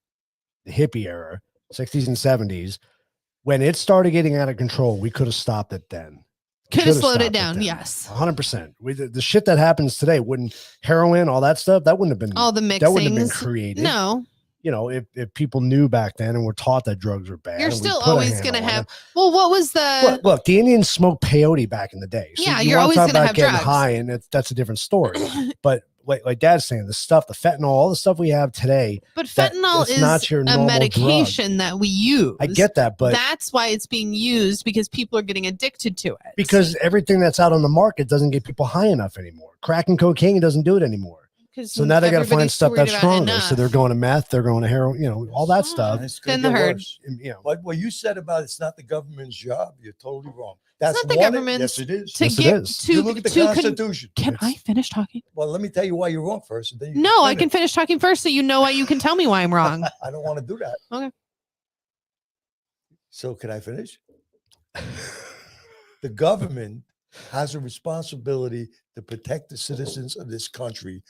A: the hippie era, 60s and 70s, when it started getting out of control, we could have stopped it then.
B: Could have slowed it down, yes.
A: 100%. The shit that happens today, heroin, all that stuff, that wouldn't have been
B: all the
A: that wouldn't have been
B: mixings.
A: created.
B: No.
A: You know, if people knew back then and were taught that drugs were bad.
B: You're
A: and we
B: still
A: put a
B: always
A: handle
B: going to
A: on
B: have.
A: it.
B: Well, what was the.
A: Look, the Indians smoked peyote back in the day. So
B: Yeah,
A: you
B: you're
A: wanna
B: always
A: talk
B: gonna
A: about
B: have
A: getting
B: drugs.
A: high, and that's a different story. But like Dad's saying, the stuff, the fentanyl, all the stuff we have today.
B: But fentanyl is
A: not your
B: a
A: normal
B: medication that we use.
A: I get that, but
B: that's why it's being used because people are getting addicted to it.
A: because everything that's out on the market doesn't get people high enough anymore. Crack and cocaine doesn't do it anymore. So now they got to find
B: everybody's
A: stuff
B: worried
A: that's
B: about
A: stronger.
B: enough.
A: So they're going to meth, they're going to heroin, all that stuff.
C: It's gonna
B: Then the
C: get
B: herd.
C: worse.
A: You know,
C: But what you said about it's not the government's job, you're totally wrong. That's
B: not the
C: one-
B: government's
C: Yes, it is.
B: to
A: Yes, it
B: get
A: is.
B: to
C: You look at the
B: to
C: Constitution.
B: Can I finish talking?
C: Well, let me tell you why you're wrong first. And then you
B: No, I can finish talking first, so you know why you can tell me why I'm wrong.
C: I don't want to do that.
B: Okay.
C: So can I finish? The government has a responsibility to protect the citizens of this country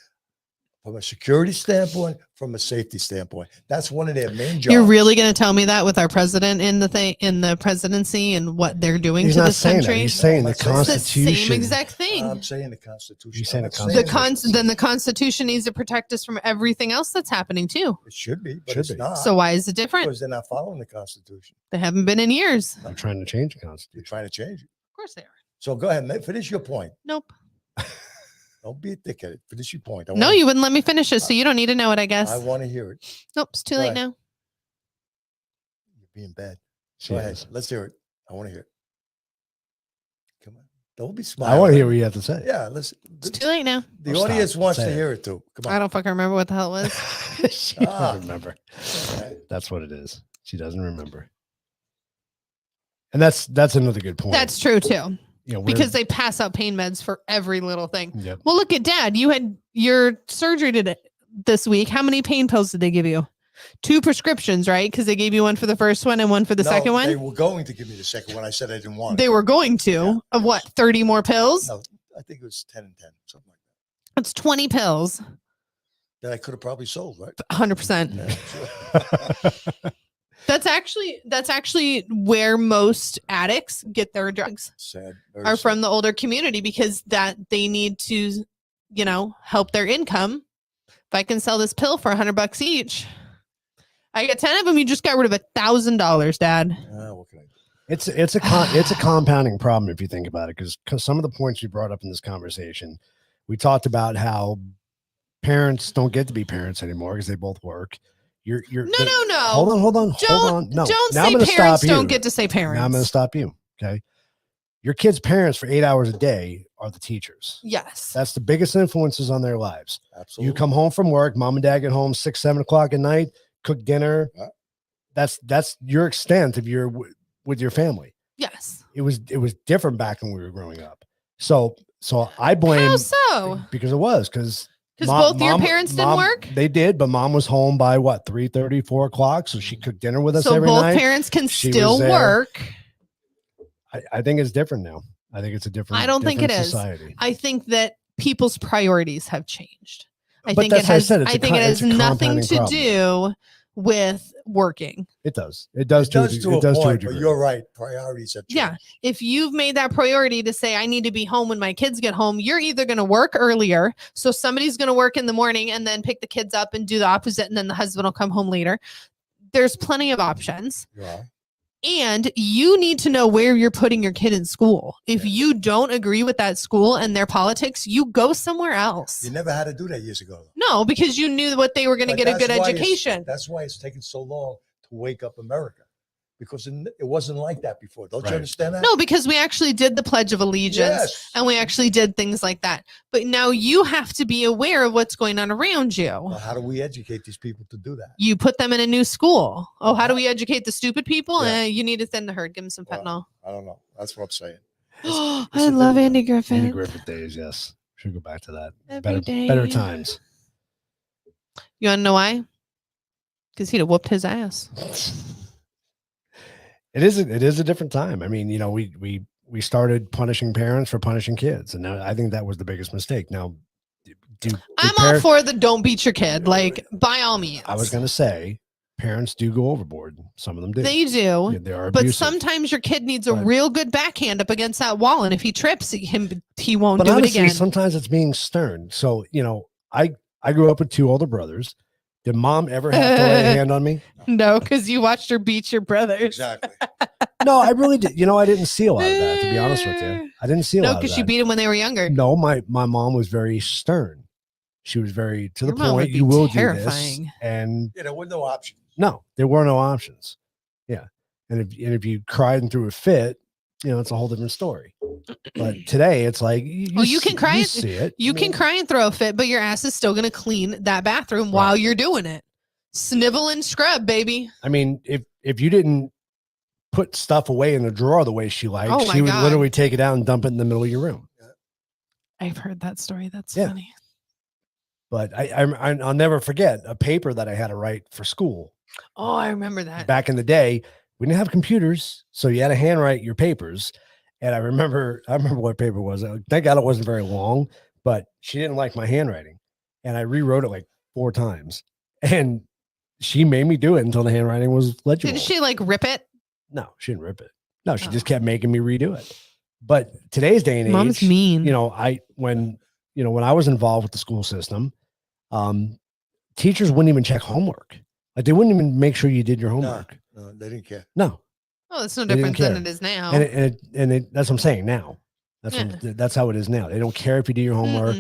C: from a security standpoint, from a safety standpoint. That's one of their main jobs.
B: You're really going to tell me that with our president in the presidency and what they're doing
A: he's
B: to
A: not
B: this
A: saying
B: country?
A: that. He's saying the
C: It's the same
B: It's the
A: Constitution.
B: same exact thing.
C: I'm saying the Constitution.
A: You're saying
C: I'm
A: the
C: not
A: Constitution.
B: Then the Constitution needs to protect us from everything else that's happening too.
C: It should be, but
A: Should
C: it's
A: be.
C: not.
B: So why is it different?
C: Because they're not following the Constitution.
B: They haven't been in years.
A: I'm trying to change the
C: You're
A: Constitution.
C: trying to change it.
B: Of course they are.
C: So go ahead, finish your point.
B: Nope.
C: Don't be a dickhead. Finish your point.
B: No, you wouldn't let me finish it, so you don't need to know it, I guess.
C: I want to hear it.
B: Nope, it's too
C: Go
B: late
C: ahead.
B: now.
C: You're being bad.
A: She
C: Go ahead.
A: is.
C: Let's hear it. I want to hear it. Come on. Don't be
A: I
C: smiling.
A: want to hear what you have to say.
C: Yeah, listen.
B: It's too late now.
C: The
A: Oh,
C: audience
A: stop.
C: wants
A: Say
C: to
A: it.
C: hear it too. Come
B: I
C: on.
B: don't fucking remember what the hell it was.
A: She
C: Ah.
A: doesn't remember.
C: Okay.
A: That's what it is. She doesn't remember. And that's another good point.
B: That's true too.
A: You know,
B: Because they pass out pain meds for every little thing.
A: Yep.
B: Well, look at Dad. You had your surgery this week. How many pain pills did they give you? 2 prescriptions, right? Because they gave you one for the first one and one for the second one.
C: They were going to give me the second one. I said I didn't want it.
B: They were going to.
C: Yeah.
B: Of what? 30 more pills?
C: No, I think it was 10 and 10, something like
B: That's 20 pills.
C: that. That I could have probably sold, right?
B: 100%.
C: Yeah, sure.
B: That's actually where most addicts get their drugs.
C: Sad.
B: Are from the older community, because that they need to, help their income. If I can sell this pill for $100 each, I get 10 of them. You just got rid of $1,000, Dad.
C: What can I do?
A: It's a compounding problem if you think about it, because some of the points you brought up in this conversation, we talked about how parents don't get to be parents anymore because they both work. No. Hold on. No,
B: Don't
A: now I'm
B: say
A: gonna
B: parents
A: stop
B: don't
A: you.
B: get to say parents.
A: Now I'm going to stop you. Okay. Your kids' parents for 8 hours a day are the teachers.
B: Yes.
A: That's the biggest influences on their lives.
C: Absolutely.
A: You come home from work, mom and dad get home 6, 7 o'clock at night, cook dinner. That's your extent of your with your family.
B: Yes.
A: It was different back when we were growing up. So I blame.
B: How so?
A: Because it was because
B: both your parents didn't work.
A: They did, but mom was home by what 3:30, 4 o'clock, so she cooked dinner with us
B: so
A: every
B: both
A: night.
B: Parents can
A: She
B: still
A: was there.
B: work.
A: I think it's different now. I think it's a different.
B: I don't think it is.
A: Society.
B: I think that people's priorities have changed. I
A: But
B: think it
A: that's what I
B: has.
A: said, it's
B: I
A: a
B: think
A: co-
B: it has
A: it's a
B: nothing
A: compounding
B: to
A: problem.
B: do with working.
A: It does. It does to a
C: point,
A: degree.
C: but you're right. Priorities have changed.
B: Yeah. If you've made that priority to say, I need to be home when my kids get home, you're either going to work earlier. So somebody's going to work in the morning and then pick the kids up and do the opposite. And then the husband will come home later. There's plenty of options.
C: Yeah.
B: And you need to know where you're putting your kid in school. If you don't agree with that school and their politics, you go somewhere else.
C: You never had to do that years ago.
B: No, because you knew what they were going to get a good education.
C: That's why it's taken so long to wake up America, because it wasn't like that before. Don't you understand that?
B: No, because we actually did the Pledge of Allegiance and we actually did things like that. But now you have to be aware of what's going on around you.
C: Well, how do we educate these people to do that?
B: You put them in a new school. Oh, how do we educate the stupid people?
C: Yeah.
B: You need to thin the herd. Give them some fentanyl.
C: Well, I don't know. That's what I'm saying.
B: I love Andy Griffith.
A: Andy Griffith days, yes. Should go back to that.
B: Every day.
A: Better times.
B: You want to know why? Because he'd have whooped his ass.
A: It is a different time. I mean, we started punishing parents for punishing kids, and now I think that was the biggest mistake. Now,
B: I'm all for the don't beat your kid, like by all means.
A: I was going to say parents do go overboard. Some of them do.
B: They do.
A: Yeah, they are
B: but
A: abusive.
B: sometimes your kid needs a real good backhand up against that wall, and if he trips, he won't
A: But
B: do
A: honestly,
B: it again.
A: sometimes it's being stern. So I grew up with 2 older brothers. Did mom ever have to lay a hand on me?
B: No, because you watched her beat your brothers.
C: Exactly.
A: No, I really did. I didn't see a lot of that, to be honest with you. I didn't see a lot
B: No,
A: of
B: because
A: that.
B: you beat him when they were younger.
A: No, my mom was very stern. She was very to
B: Your
A: the
B: mom would
A: point.
B: be
A: You will
B: terrifying.
A: do this, and
C: Yeah, there were no options.
A: no, there were no options. Yeah, and if you cried and threw a fit, it's a whole different story. But today, it's like
B: you can cry.
A: You see it.
B: You can cry and throw a fit, but your ass is still going to clean that bathroom while you're doing it. Snivel and scrub, baby.
A: I mean, if you didn't put stuff away in the drawer the way she liked,
B: Oh my
A: she would
B: God.
A: literally take it out and dump it in the middle of your room.
B: I've heard that story. That's
A: Yeah.
B: funny.
A: But I'll never forget a paper that I had to write for school.
B: Oh, I remember that.
A: Back in the day, we didn't have computers, so you had to handwrite your papers. And I remember what paper it was. Thank God it wasn't very long, but she didn't like my handwriting, and I rewrote it like 4 times. And she made me do it until the handwriting was legible.
B: Didn't she rip it?
A: No, she didn't rip it. No, she just kept making me redo it. But today's day and age,
B: Mom's mean.
A: when I was involved with the school system, teachers wouldn't even check homework. Like they wouldn't even make sure you did your homework.
C: No, they didn't care.
A: No.
B: Oh, it's no
A: They didn't
B: different than
A: care.
B: it is now.
A: And that's what I'm saying now.
B: Yeah.
A: That's how it is now. They don't care if you do your homework.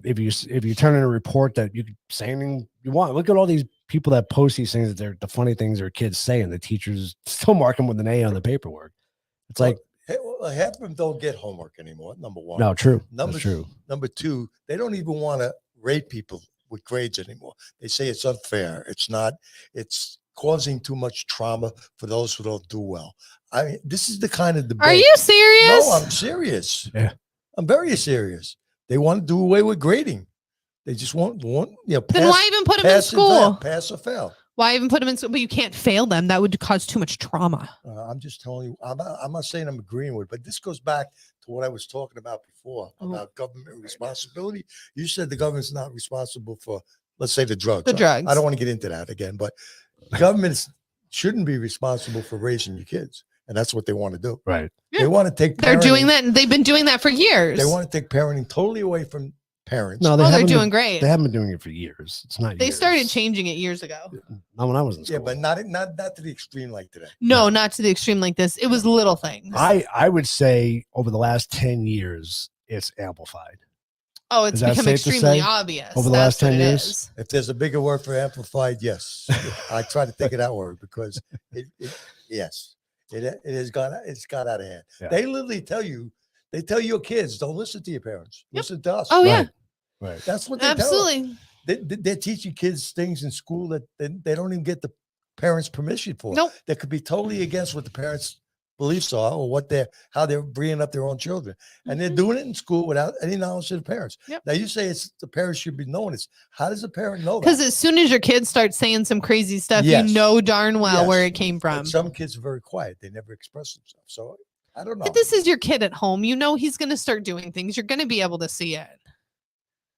A: If you turn in a report that you can say anything you want. Look at all these people that post these things that they're the funny things their kids say, and the teachers still mark them with an A on the paperwork. It's like
C: half of them don't get homework anymore. Number one.
A: no, true.
C: Number
A: That's true.
C: Number two, they don't even want to rate people with grades anymore. They say it's unfair. It's not. It's causing too much trauma for those who don't do well. I mean, this is the kind of debate.
B: Are you serious?
C: No, I'm serious.
A: Yeah.
C: I'm very serious. They want to do away with grading. They just want pass,
B: then why even put them in school?
C: Pass or fail.
B: Why even put them in school? But you can't fail them. That would cause too much trauma.
C: I'm just telling you. I'm not saying I'm agreeing with it, but this goes back to what I was talking about before about government responsibility. You said the government's not responsible for, let's say, the drugs.
B: The drugs.
C: I don't want to get into that again, but the government shouldn't be responsible for raising your kids. And that's what they want to do.
A: Right.
B: Yeah.
C: They want to take
B: They're doing that. And they've been doing that for years.
C: They want to take parenting totally away from parents.
A: No,
B: they're doing great.
A: They haven't been doing it for years. It's not.
B: They started changing it years ago.
A: Not when I was in school.
C: Yeah, but not to the extreme like today.
B: No, not to the extreme like this. It was little things.
A: I would say over the last 10 years, it's amplified.
B: Oh, it's become extremely obvious.
A: Over the last 10 years?
C: If there's a bigger word for amplified, yes. I try to think of that word because yes. It has got out of hand. Yeah. They literally tell your kids, don't listen to your parents. Yep. Listen to us.
B: Oh, yeah.
C: Right. That's what they
B: absolutely.
C: Tell them. They're teaching kids things in school that they don't even get the parents' permission for.
B: Nope.
C: That could be totally against what the parents' beliefs are or how they're bringing up their own children. And they're doing it in school without any knowledge of the parents.
B: Yep.
C: Now you say it's the parents should be knowing this. How does a parent know that?
B: Because as soon as your kids start saying some crazy stuff, you know darn well where it came from.
C: And some kids are very quiet. They never express themselves. So I don't know.
B: But this is your kid at home. You know he's going to start doing things. You're going to be able to see it.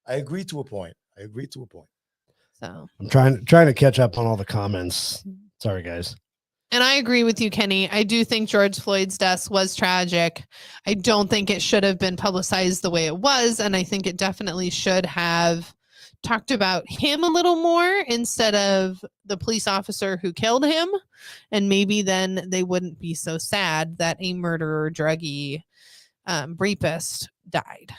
C: I agree to a point.
B: So
A: I'm trying to catch up on all the comments. Sorry, guys.
B: And I agree with you, Kenny. I do think George Floyd's death was tragic. I don't think it should have been publicized the way it was. And I think it definitely should have talked about him a little more instead of the police officer who killed him. And maybe then they wouldn't be so sad that a murderer, druggie, rapist died.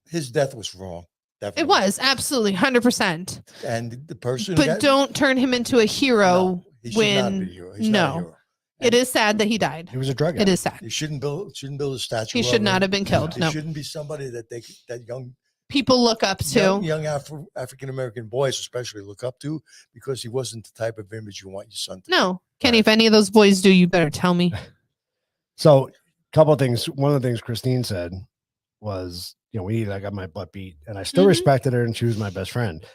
C: His death was wrong. Definitely.
B: It was absolutely 100%.
C: And the person,
B: but don't turn him into a hero when it is sad that he died.
A: He was a drug addict.
B: It is sad.
C: He shouldn't build a statue.
B: He should not have been killed.
C: He shouldn't be somebody that young
B: people look up to.
C: Young African American boys especially look up to because he wasn't the type of image you want your son to.
B: No, Kenny. If any of those boys do, you better tell me.
A: So, a couple of things. One of the things Christine said was, I got my butt beat and I still respected her and she was my best friend.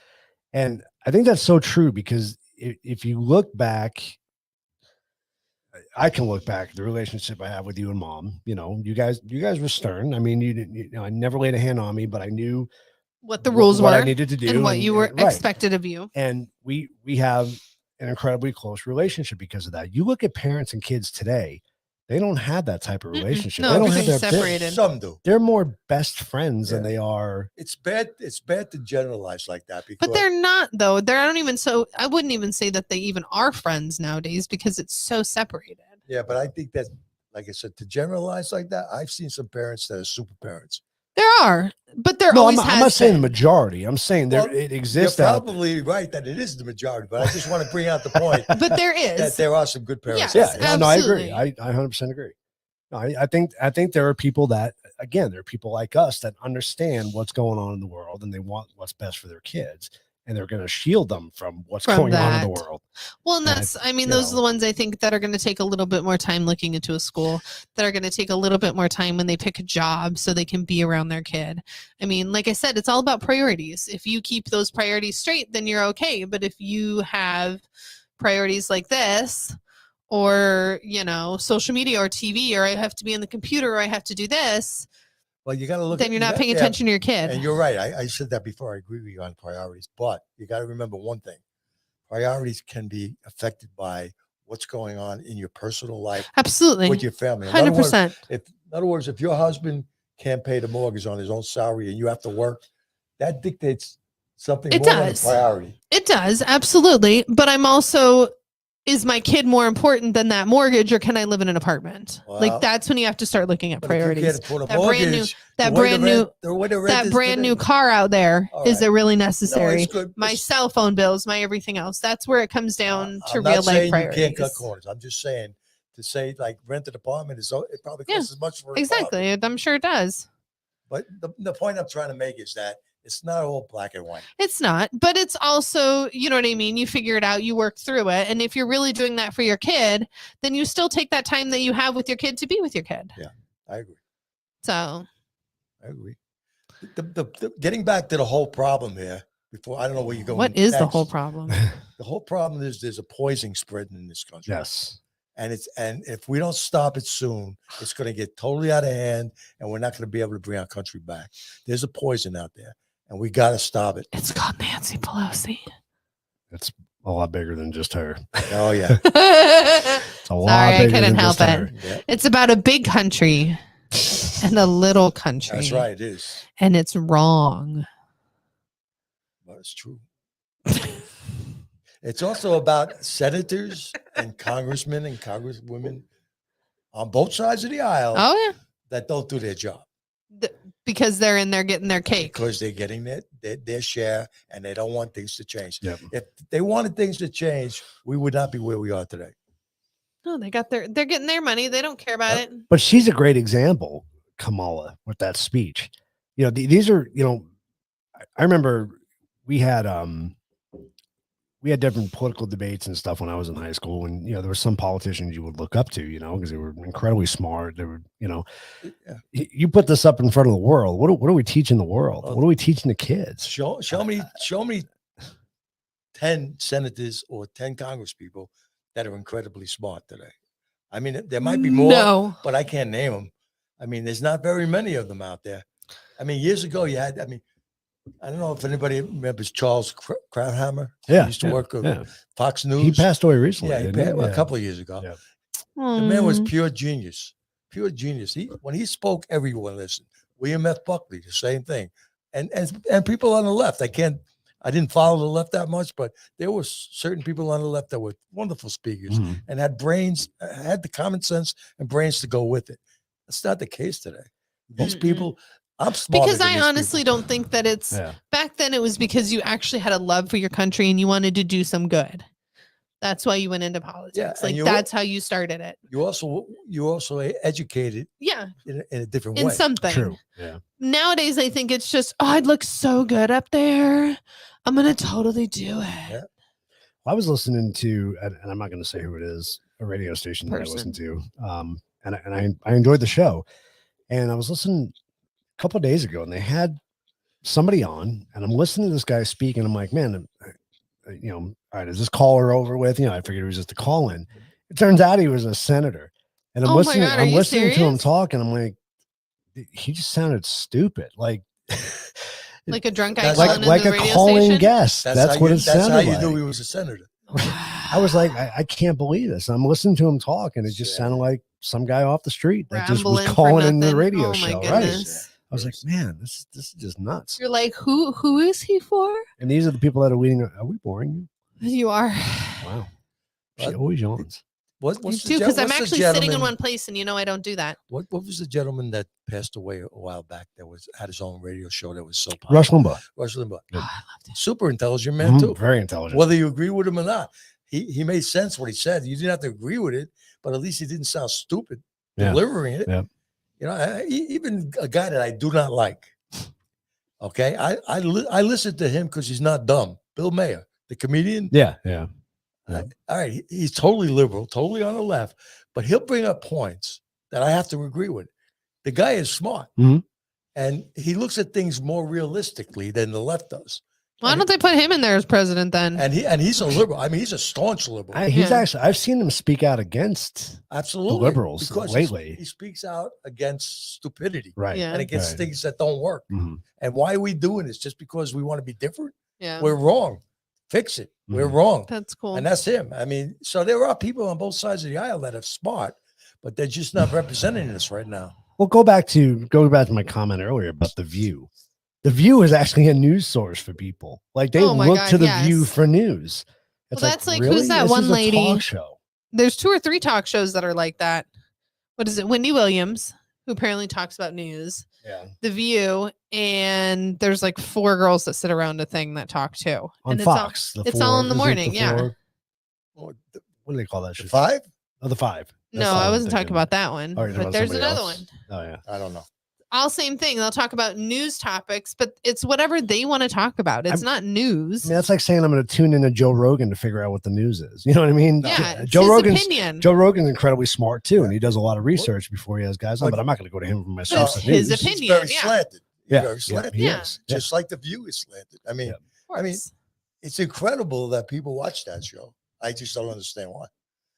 A: And I think that's so true because if you look back, I can look back at the relationship I have with you and mom. You guys were stern. I mean, you didn't, I never laid a hand on me, but I knew
B: what the rules
A: what
B: were
A: I needed to do
B: and what you were expected of you.
A: And we have an incredibly close relationship because of that. You look at parents and kids today, they don't have that type of relationship.
B: No,
A: they don't have
B: their separated.
C: Some do.
A: They're more best friends than they are.
C: It's bad to generalize like that.
B: But they're not though. I wouldn't even say that they even are friends nowadays because it's so separated.
C: Yeah, but I think that, like I said, to generalize like that, I've seen some parents that are super parents.
B: There are, but there always has been.
A: I'm not saying the majority. I'm saying it exists.
C: You're probably right that it is the majority, but I just want to bring out the point.
B: But there is
C: that there are some good parents.
B: Yes,
A: no, I agree. I 100% agree. No, I think there are people that, again, there are people like us that understand what's going on in the world and they want what's best for their kids. And they're going to shield them from what's going on in the world.
B: Well, and those are the ones I think that are going to take a little bit more time looking into a school, that are going to take a little bit more time when they pick a job so they can be around their kid. I mean, like I said, it's all about priorities. If you keep those priorities straight, then you're okay. But if you have priorities like this, or, social media or TV, or I have to be on the computer, or I have to do this,
C: well, you got to look.
B: Then you're not paying attention to your kid.
C: And you're right. I said that before. I agree with you on priorities, but you got to remember one thing: priorities can be affected by what's going on in your personal life,
B: absolutely,
C: with your family.
B: 100%.
C: In other words, if your husband can't pay the mortgage on his own salary and you have to work, that dictates something more than a priority.
B: It does, absolutely. But I'm also. Is my kid more important than that mortgage, or can I live in an apartment? Well, that's when you have to start looking at priorities. That brand new car out there, is it really necessary? My cell phone bills, my everything else. That's where it comes down to real life priorities.
C: You can't cut corners. I'm just saying to say like rent an apartment it probably costs as much for
B: exactly. I'm sure it does.
C: But the point I'm trying to make is that It's not all black and white.
B: It's not, but it's also, you know what I mean? You figure it out, you work through it. And if you're really doing that for your kid, then you still take that time that you have with your kid to be with your kid.
C: Yeah, I agree.
B: So
C: I agree. The getting back to the whole problem here, before I don't know where you're going.
B: what is the
C: next.
B: whole problem?
C: The whole problem is there's a poison spreading in this country.
A: Yes.
C: And if we don't stop it soon, it's going to get totally out of hand, and we're not going to be able to bring our country back. There's a poison out there, and we got to stop it.
B: It's called Nancy Pelosi.
A: It's a lot bigger than just her.
C: Oh yeah.
A: It's a lot
B: Sorry, I
A: bigger
B: couldn't
A: than
B: help
A: just
B: it.
A: her.
C: Yeah.
B: It's about a big country and a little country.
C: That's right. It is.
B: And it's wrong.
C: But it's true. It's also about senators and congressmen and congresswomen on both sides of the aisle
B: Oh, yeah.
C: that don't do their job
B: Because they're in there getting their cake.
C: because they're getting their share, and they don't want things to change.
A: Yep.
C: If they wanted things to change, we would not be where we are today.
B: No, they're getting their money. They don't care about it.
A: But she's a great example, Kamala, with that speech. You know, these are, you know, I remember we had different political debates and stuff when I was in high school, and you know, there were some politicians you would look up to, you know, because they were incredibly smart. They were, you know, you put this up in front of the world. What are we teaching the world? What are we teaching the kids?
C: Show me 10 senators or 10 congresspeople that are incredibly smart today. I mean, there might be more,
B: No.
C: but I can't name them. I mean, there's not very many of them out there. I mean, years ago you had, I don't know if anybody remembers Charles Krauthammer.
A: Yeah,
C: He used to work at Fox News.
A: He passed away recently.
C: Yeah, a couple of years ago.
A: Yeah.
C: The man was pure genius. Pure genius. When he spoke, everyone listened. William F. Buckley, the same thing. And people on the left. I didn't follow the left that much, but there were certain people on the left that were wonderful speakers and had brains, had the common sense and brains to go with it. That's not the case today. These people, I'm smarter
B: Because
C: than
B: I
C: these
B: honestly
C: people.
B: don't think that it's back then. It was because you actually had a love for your country and you wanted to do some good. That's why you went into politics.
C: Yeah,
B: like that's how you started it.
C: You also educated.
B: Yeah.
C: In a different way.
B: In something.
A: True. Yeah.
B: Nowadays, I think it's just, I'd look so good up there. I'm going to totally do it.
C: Yeah.
A: I was listening to, and I'm not going to say who it is, a radio station that I listen to. And I enjoyed the show. And I was listening a couple of days ago, and they had somebody on, and I'm listening to this guy speak, and I'm like, man, you know, all right, is this caller over with? You know, I figured it was just a call in. It turns out he was a senator. And I'm listening to him talk, and I'm like, he just sounded stupid. Like
B: a drunk guy
A: like a calling guest. That's what it sounded like.
C: That's how you knew he was a senator.
A: I was like, I can't believe this. I'm listening to him talk, and it just sounded like some guy off the street that just was calling in the radio show. Right. I was like, man, this is just nuts.
B: You're like, who is he for?
A: And these are the people that are leading. Are we boring you?
B: You are.
A: Wow. She always yawns.
B: What's because I'm actually sitting in one place, and you know I don't do that.
C: What was the gentleman that passed away a while back that had his own radio show that was so popular?
A: Rush Limbaugh.
C: Rush Limbaugh.
B: Oh, I loved him.
C: Super intelligent man too.
A: Very intelligent.
C: Whether you agree with him or not, he made sense what he said. You didn't have to agree with it, but at least he didn't sound stupid delivering it.
A: Yeah.
C: You know, even a guy that I do not like. Okay, I listen to him because he's not dumb. Bill Maher, the comedian.
A: Yeah.
C: All right, he's totally liberal, totally on the left, but he'll bring up points that I have to agree with. The guy is smart, and he looks at things more realistically than the left does.
B: Why don't they put him in there as president then?
C: And he's a liberal. I mean, he's a staunch liberal.
A: I've seen him speak out against the liberals
C: because
A: lately.
C: He speaks out against stupidity,
A: right?
B: Yeah.
C: And against things that don't work. And why are we doing this? Just because we want to be different?
B: Yeah,
C: we're wrong. Fix it. We're wrong.
B: That's cool.
C: And that's him. I mean, so there are people on both sides of the aisle that are smart, but they're just not representing us right now.
A: Well, go back to my comment earlier about The View. The View is actually a news source for people. Like they look to The View for news. It's
B: that's like who's that
A: this
B: one
A: is a
B: lady?
A: talk show.
B: There's 2 or 3 talk shows that are like that. What is it? Wendy Williams, who apparently talks about news.
A: Yeah.
B: The View, and there's like 4 girls that sit around a thing that talk too.
A: On
B: and
A: Fox.
B: It's all in the morning. Yeah.
A: What do they call that?
C: The 5?
A: Oh, the 5.
B: No, I wasn't talking about that one. But there's another one.
A: Oh yeah.
C: I don't know.
B: all same thing. They'll talk about news topics, but it's whatever they want to talk about. It's not news.
A: I mean, that's like saying I'm going to tune into Joe Rogan to figure out what the news is. You know what I mean?
B: Yeah,
A: Joe Rogan's
B: opinion.
A: Joe Rogan's incredibly smart too, and he does a lot of research before he has guys on. But I'm not going to go to him for my source of
B: his
A: news.
B: opinion.
C: He's very
B: Yeah.
C: slanted.
A: Yeah,
C: Very slanted.
A: he is.
C: Just like the View is slanted. I mean, it's incredible that people watch that show. I just don't understand why.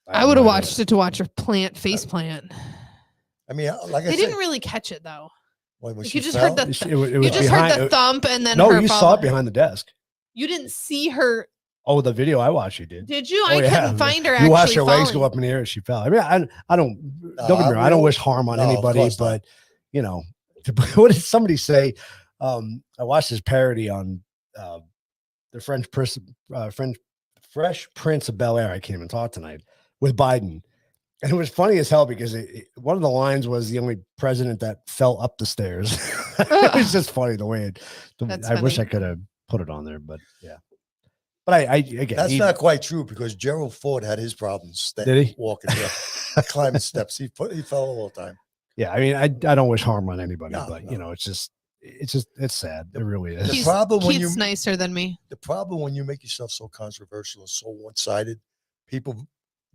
B: I would have watched it to watch her face plant.
C: I mean, like I said,
B: they didn't really catch it though.
C: when
B: Like
C: she
B: you just
C: fell,
B: heard the
A: It was
B: heard the thump and then
A: no,
B: her
A: you
B: fall.
A: saw it behind the desk.
B: You didn't see her.
A: Oh, the video I watched, you did.
B: Did you?
A: Oh,
B: I couldn't find her.
A: You watched her
B: falling.
A: legs go up in the air as she fell. I mean, I don't get me wrong. I don't wish harm on anybody, but you know, what did somebody say? I watched this parody on the Fresh Prince of Bel Air. I can't even talk tonight with Biden. And it was funny as hell because one of the lines was the only president that fell up the stairs. It was just funny the way I wish I could have put it on there, but yeah. But again,
C: that's not quite true because Gerald Ford had his problems.
A: Did he?
C: Walking, climbing steps. He fell all the time.
A: Yeah, I mean, I don't wish harm on anybody, but you know, it's sad. It really is.
C: The problem when
B: Keith's nicer than me.
C: The problem when you make yourself so controversial and so one-sided, people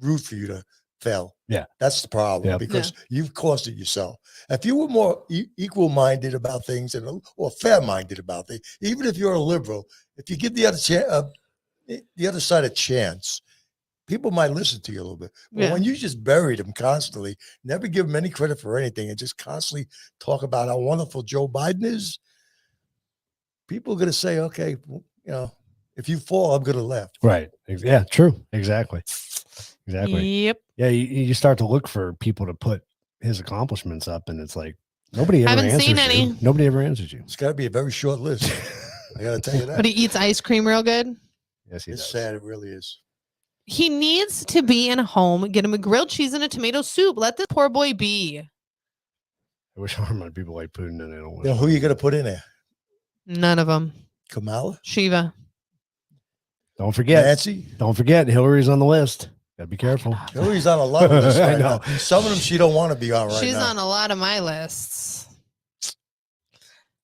C: root for you to fail.
A: Yeah,
C: that's the problem because you've caused it yourself. If you were more equal-minded about things or fair-minded about things, even if you're a liberal, if you give the other side a chance, people might listen to you a little bit. But when you just bury them constantly, never give them any credit for anything, and just constantly talk about how wonderful Joe Biden is, people are going to say, okay, you know, if you fall, I'm going to laugh.
A: Right. Yeah, true. Exactly.
B: Yep.
A: Yeah, you start to look for people to put his accomplishments up, and it's like nobody ever
B: Haven't seen
A: answers
B: any.
A: you. Nobody ever answers you.
C: It's got to be a very short list. I got to tell you that.
B: But he eats ice cream real good.
A: Yes, he
C: it's
A: does.
C: sad. It really is.
B: He needs to be in a home. Get him a grilled cheese and a tomato soup. Let this poor boy be.
A: I wish harm on people like Putin, and I don't.
C: You know, who are you going to put in there?
B: None of them.
C: Kamala?
B: Shiva.
A: Don't forget.
C: Nancy?
A: Don't forget. Hillary's on the list. Gotta be careful.
C: Hillary's on a lot of lists
A: I
C: right
A: know.
C: now. Some of them she don't want to be on right
B: She's
C: now.
B: on a lot of my lists.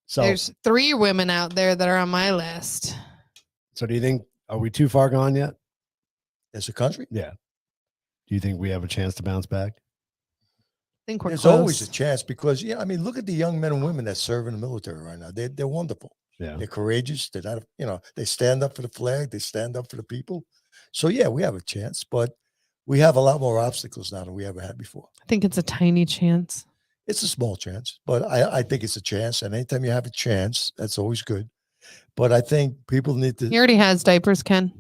A: So
B: there's 3 women out there that are on my list.
A: So do you think, are we too far gone yet?
C: As a country?
A: Yeah. Do you think we have a chance to bounce back?
B: I think we're
C: There's
B: close.
C: always a chance because, I mean, look at the young men and women that serve in the military right now. They're wonderful.
A: Yeah.
C: They're courageous. They're not, they stand up for the flag. They stand up for the people. So, yeah, we have a chance, but we have a lot more obstacles now than we ever had before.
B: I think it's a tiny chance.
C: It's a small chance, but I think it's a chance. And anytime you have a chance, that's always good. But I think people need to.
B: He already has diapers, Ken.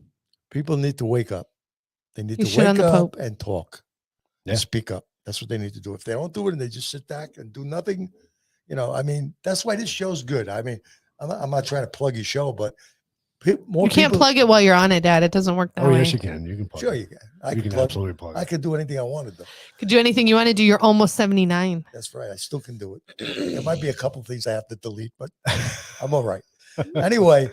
C: People need to wake up. They need
B: You
C: to
B: shit on
C: wake
B: the
C: up
B: Pope.
C: and talk and speak up. That's what they need to do. If they don't do it and they just sit back and do nothing, I mean, that's why this show's good. I mean, I'm not trying to plug your show, but more
B: You can't
C: people,
B: plug it while you're on it, Dad. It doesn't work that way.
A: Yes, you can. You can plug
C: Sure,
A: it.
C: you can.
A: You can absolutely plug it.
C: I could do anything I wanted to.
B: Could do anything you want to do. You're almost 79.
C: That's right. I still can do it. There might be a couple of things I have to delete, but I'm all right. Anyway,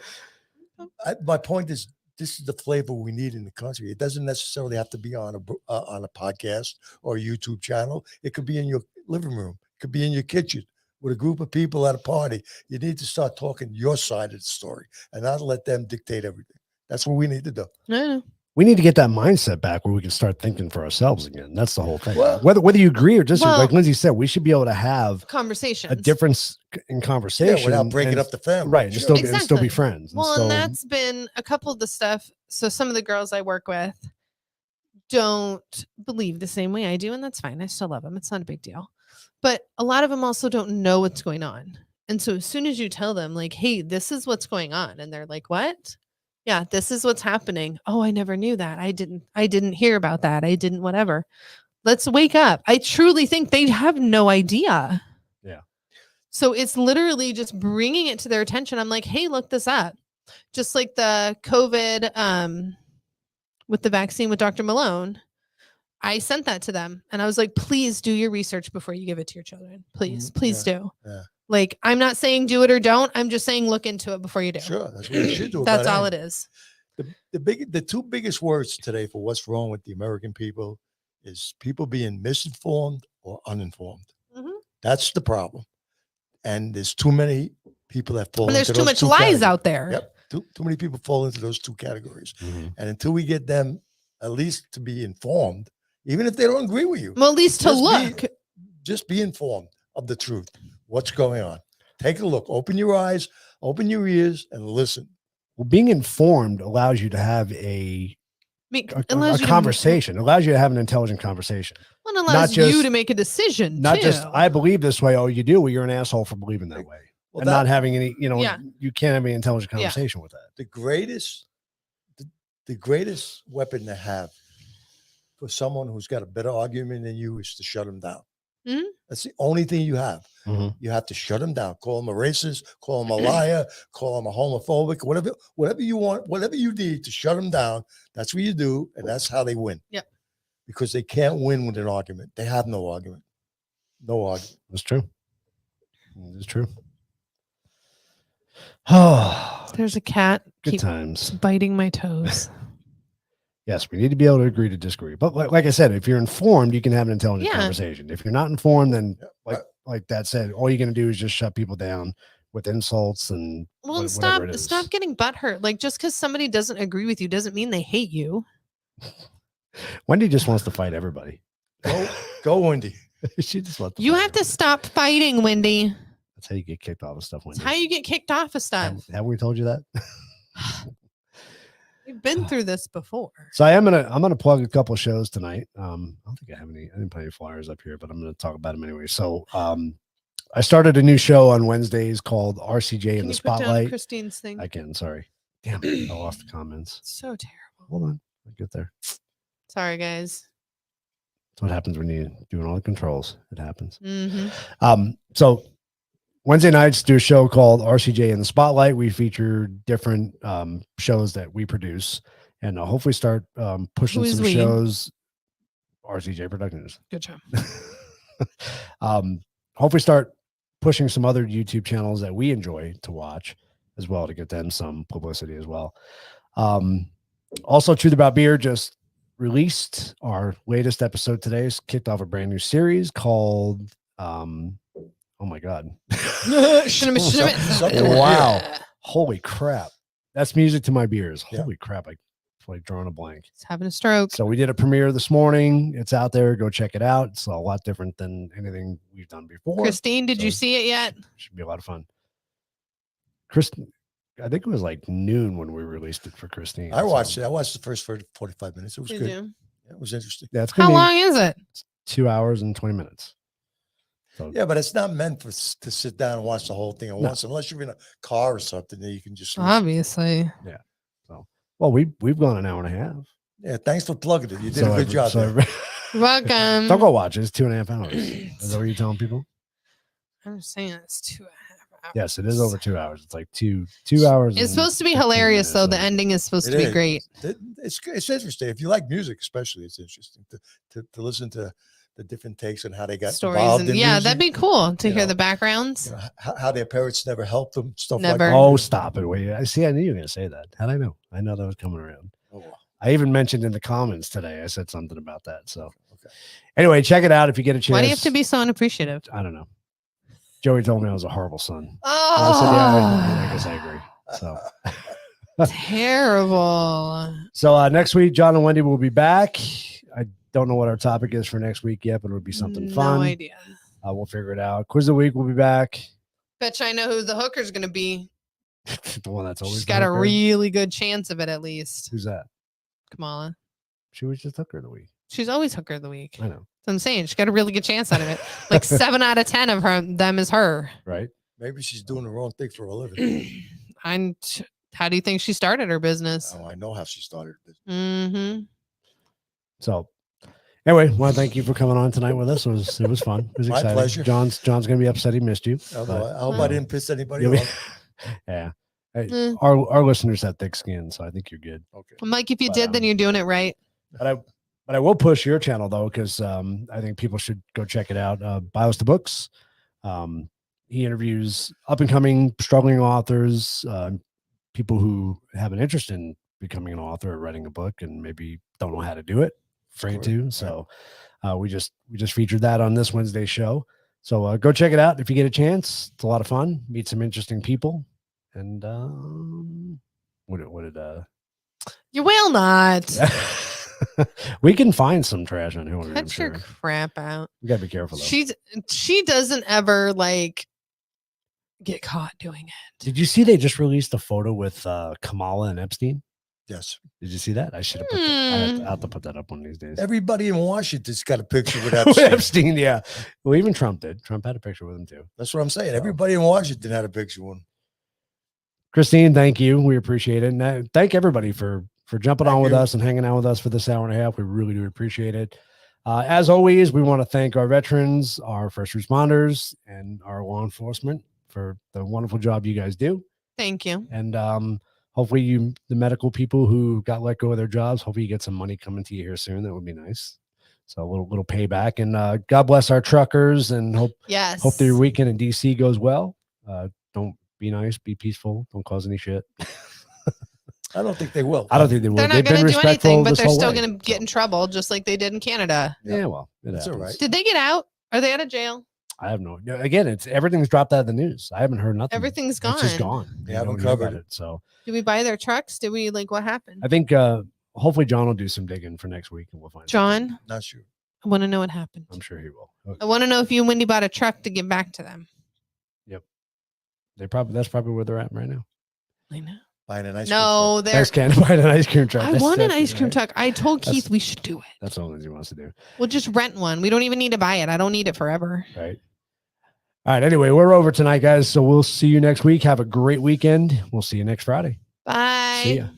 C: my point is, this is the flavor we need in the country. It doesn't necessarily have to be on a podcast or a YouTube channel. It could be in your living room. It could be in your kitchen with a group of people at a party. You need to start talking your side of the story and not let them dictate everything. That's what we need to do.
B: No.
A: We need to get that mindset back where we can start thinking for ourselves again. That's the whole thing.
C: Well,
A: whether you agree or disagree, like Lindsay said, we should be able to have
B: Conversations.
A: a difference in conversation.
C: Yeah, without breaking up the family.
A: Right.
C: Sure.
A: And still be friends.
B: Well, and that's been a couple of the stuff. So some of the girls I work with don't believe the same way I do, and that's fine. I still love them. It's not a big deal. But a lot of them also don't know what's going on. And so as soon as you tell them, like, hey, this is what's going on, and they're like, what? Yeah, this is what's happening. Oh, I never knew that. I didn't hear about that. I didn't whatever. Let's wake up. I truly think they have no idea.
A: Yeah.
B: So it's literally just bringing it to their attention. I'm like, hey, look this up. Just like the COVID with the vaccine with Dr. Malone, I sent that to them. And I was like, please do your research before you give it to your children. Please, please do.
C: Yeah.
B: Like, I'm not saying do it or don't. I'm just saying look into it before you do.
C: Sure. That's what you should do.
B: That's all it is.
C: The 2 biggest words today for what's wrong with the American people is people being misinformed or uninformed.
B: Mm-hmm.
C: That's the problem. And there's too many people that fall
B: And there's
C: into
B: too
C: those
B: much lies
C: categories.
B: out there.
C: Yep. Too many people fall into those two categories.
A: Mm-hmm.
C: And until we get them at least to be informed, even if they don't agree with you,
B: Well, at least to
C: just
B: look.
C: just be informed of the truth. What's going on? Take a look. Open your eyes, open your ears, and listen.
A: Well, being informed allows you to have a conversation. It allows you to have an intelligent conversation.
B: Well, it allows you to make a decision.
A: Not
B: too.
A: just I believe this way. Oh, you do. Well, you're an asshole for believing that way.
C: Well,
A: And not having any, you can't have any intelligent
B: Yeah.
A: conversation with that.
C: The greatest weapon to have for someone who's got a better argument than you is to shut them down.
B: Mhm.
C: That's the only thing you have.
A: Mhm.
C: You have to shut them down. Call them a racist, call them a liar, call them a homophobic, whatever you want, whatever you need to shut them down. That's what you do, and that's how they win.
B: Yep.
C: Because they can't win with an argument. They have no argument. No argument.
A: That's true. It's true. Oh,
B: There's a cat.
A: good
B: Keep
A: times.
B: biting my toes.
A: Yes, we need to be able to agree to disagree. But like I said, if you're informed, you can have an intelligent conversation. If you're not informed, then like that said, all you're going to do is just shut people down with insults and
B: Well,
A: whatever it is.
B: stop getting butthurt. Like just because somebody doesn't agree with you doesn't mean they hate you.
A: Wendy just wants to fight everybody.
C: Go, Wendy.
A: She just wants to
B: You
A: fight
B: have to stop fighting, Wendy.
A: That's how you get kicked off of stuff. Wendy.
B: That's how you get kicked off of stuff.
A: Have we told you that?
B: We've been through this before.
A: So I'm gonna plug a couple of shows tonight. I don't think I didn't put any flyers up here, but I'm gonna talk about them anyway. So I started a new show on Wednesdays called RCJ in the Spotlight.
B: Put down Christine's thing.
A: I can, sorry. Damn it, I lost the comments.
B: So terrible.
A: Hold on, I'll get there.
B: Sorry, guys.
A: That's what happens when you're doing all the controls. It happens.
B: Mm-hmm.
A: So Wednesday nights do a show called RCJ in the Spotlight. We feature different shows that we produce, and hopefully start pushing some shows. RCJ Productions.
B: Good job.
A: Hopefully start pushing some other YouTube channels that we enjoy to watch as well to get them some publicity as well. Also, Truth About Beer just released our latest episode today. It's kicked off a brand new series called oh my God. Wow. Holy crap. That's music to my beers. Holy crap. I like drawing a blank.
B: It's having a stroke.
A: So we did a premiere this morning. It's out there. Go check it out. It's a lot different than anything we've done before.
B: Christine, did you see it yet?
A: Should be a lot of fun. Christine, I think it was like noon when we released it for Christine.
C: I watched it. I watched the first 45 minutes. It was good.
B: You?
C: Yeah, it was interesting.
A: Yeah, it's
B: How long is it?
A: It's 2 hours and 20 minutes. So,
C: yeah, but it's not meant to sit down and watch the whole thing at once, unless you're in a car or something that you can just listen.
B: Obviously.
A: Yeah. So, well, we've gone an hour and a half.
C: Yeah, thanks for plugging it. You did a good job.
B: Welcome.
A: Don't go watch it. It's 2.5 hours. Is that what you're telling people?
B: I'm just saying it's 2.5 hours.
A: Yes, it is over 2 hours. It's like two hours.
B: It's supposed to be hilarious, though. The ending is supposed to be great.
C: It's interesting. If you like music, especially, it's interesting to listen to the different takes and how they got
B: stories.
C: involved in music.
B: That'd be cool to hear the backgrounds.
C: How their parents never helped them. Stuff
B: Never.
C: like that.
A: Oh, stop it. Wait, I see. I knew you were going to say that. How'd I know? I know that was coming around.
C: Oh, wow.
A: I even mentioned in the comments today, I said something about that. So anyway, check it out if you get a chance.
B: Why do you have to be so unappreciative?
A: I don't know. Joey told me I was a horrible son.
B: Oh,
A: I said, yeah, I guess I agree. So
B: terrible.
A: So next week, John and Wendy will be back. I don't know what our topic is for next week yet, but it'll be something fun.
B: No idea.
A: We'll figure it out. Quiz of the week will be back.
B: Bet you I know who the hooker's going to be.
A: The one that's always
B: She's got a really good chance of it, at least.
A: Who's that?
B: Kamala.
A: She was just hooker of the week.
B: She's always hooker of the week.
A: I know.
B: So I'm saying she's got a really good chance out of it. Like 7 out of 10 of them is her.
A: Right.
C: Maybe she's doing the wrong thing for a living.
B: And how do you think she started her business?
C: Oh, I know how she started her business.
B: Mm-hmm.
A: So anyway, well, thank you for coming on tonight with us. It was fun. It was
C: My
A: exciting.
C: pleasure.
A: John's gonna be upset he missed you.
C: I hope I didn't piss anybody
A: You'll be-
C: off.
A: Yeah. Hey, our listeners have thick skin, so I think you're good.
C: Okay.
B: Mike, if you did, then you're doing it right.
A: But I will push your channel though, because I think people should go check it out. Bios to Books. He interviews up and coming, struggling authors, people who have an interest in becoming an author or writing a book, and maybe don't know how to do it, afraid to. So we just featured that on this Wednesday show. So go check it out if you get a chance. It's a lot of fun. Meet some interesting people. And
B: You will not.
A: we can find some trash on Hillary.
B: Cut your crap out.
A: You gotta be careful though.
B: She doesn't ever like get caught doing it.
A: Did you see they just released a photo with Kamala and Epstein?
C: Yes.
A: Did you see that? I should have put that. I have to put that up one of these days.
C: Everybody in Washington's got a picture with
A: With
C: Epstein.
A: Epstein, yeah. Well, even Trump did. Trump had a picture with him too.
C: That's what I'm saying. Everybody in Washington had a picture with him.
A: Christine, thank you. We appreciate it. And thank everybody for jumping on with us and hanging out with us for this hour and a half. We really do appreciate it. As always, we want to thank our veterans, our first responders, and our law enforcement for the wonderful job you guys do.
B: Thank you.
A: And hopefully the medical people who got let go of their jobs, hopefully you get some money coming to you here soon. That would be nice. So a little payback. And God bless our truckers, and hope their weekend in DC goes well. Don't be nice, be peaceful, don't cause any shit.
C: I don't think they will.
A: I don't think they will.
B: They're not going to do anything, but they're still going to get in trouble, just like they did in Canada.
A: Yeah, well,
C: that's all right.
B: Did they get out? Are they out of jail?
A: I have no. Again, everything's dropped out of the news. I haven't heard nothing.
B: Everything's gone.
A: It's just gone.
C: They haven't covered it.
A: So,
B: did we buy their trucks? Did we what happened?
A: I think hopefully John will do some digging for next week, and we'll find.
B: John,
C: not sure.
B: I want to know what happened.
A: I'm sure he will. Okay.
B: I want to know if you and Wendy bought a truck to give back to them.
A: Yep. That's probably where they're at right now.
B: I know.
C: Buying an ice
B: cream truck.
A: Thanks, Ken. Buying an ice cream truck.
B: I want an ice cream truck. I told Keith we should do it.
A: That's all Lindsay wants to do.
B: We'll just rent one. We don't even need to buy it. I don't need it forever.
A: Right. All right. Anyway, we're over tonight, guys. So we'll see you next week. Have a great weekend. We'll see you next Friday.
B: Bye.
A: See ya.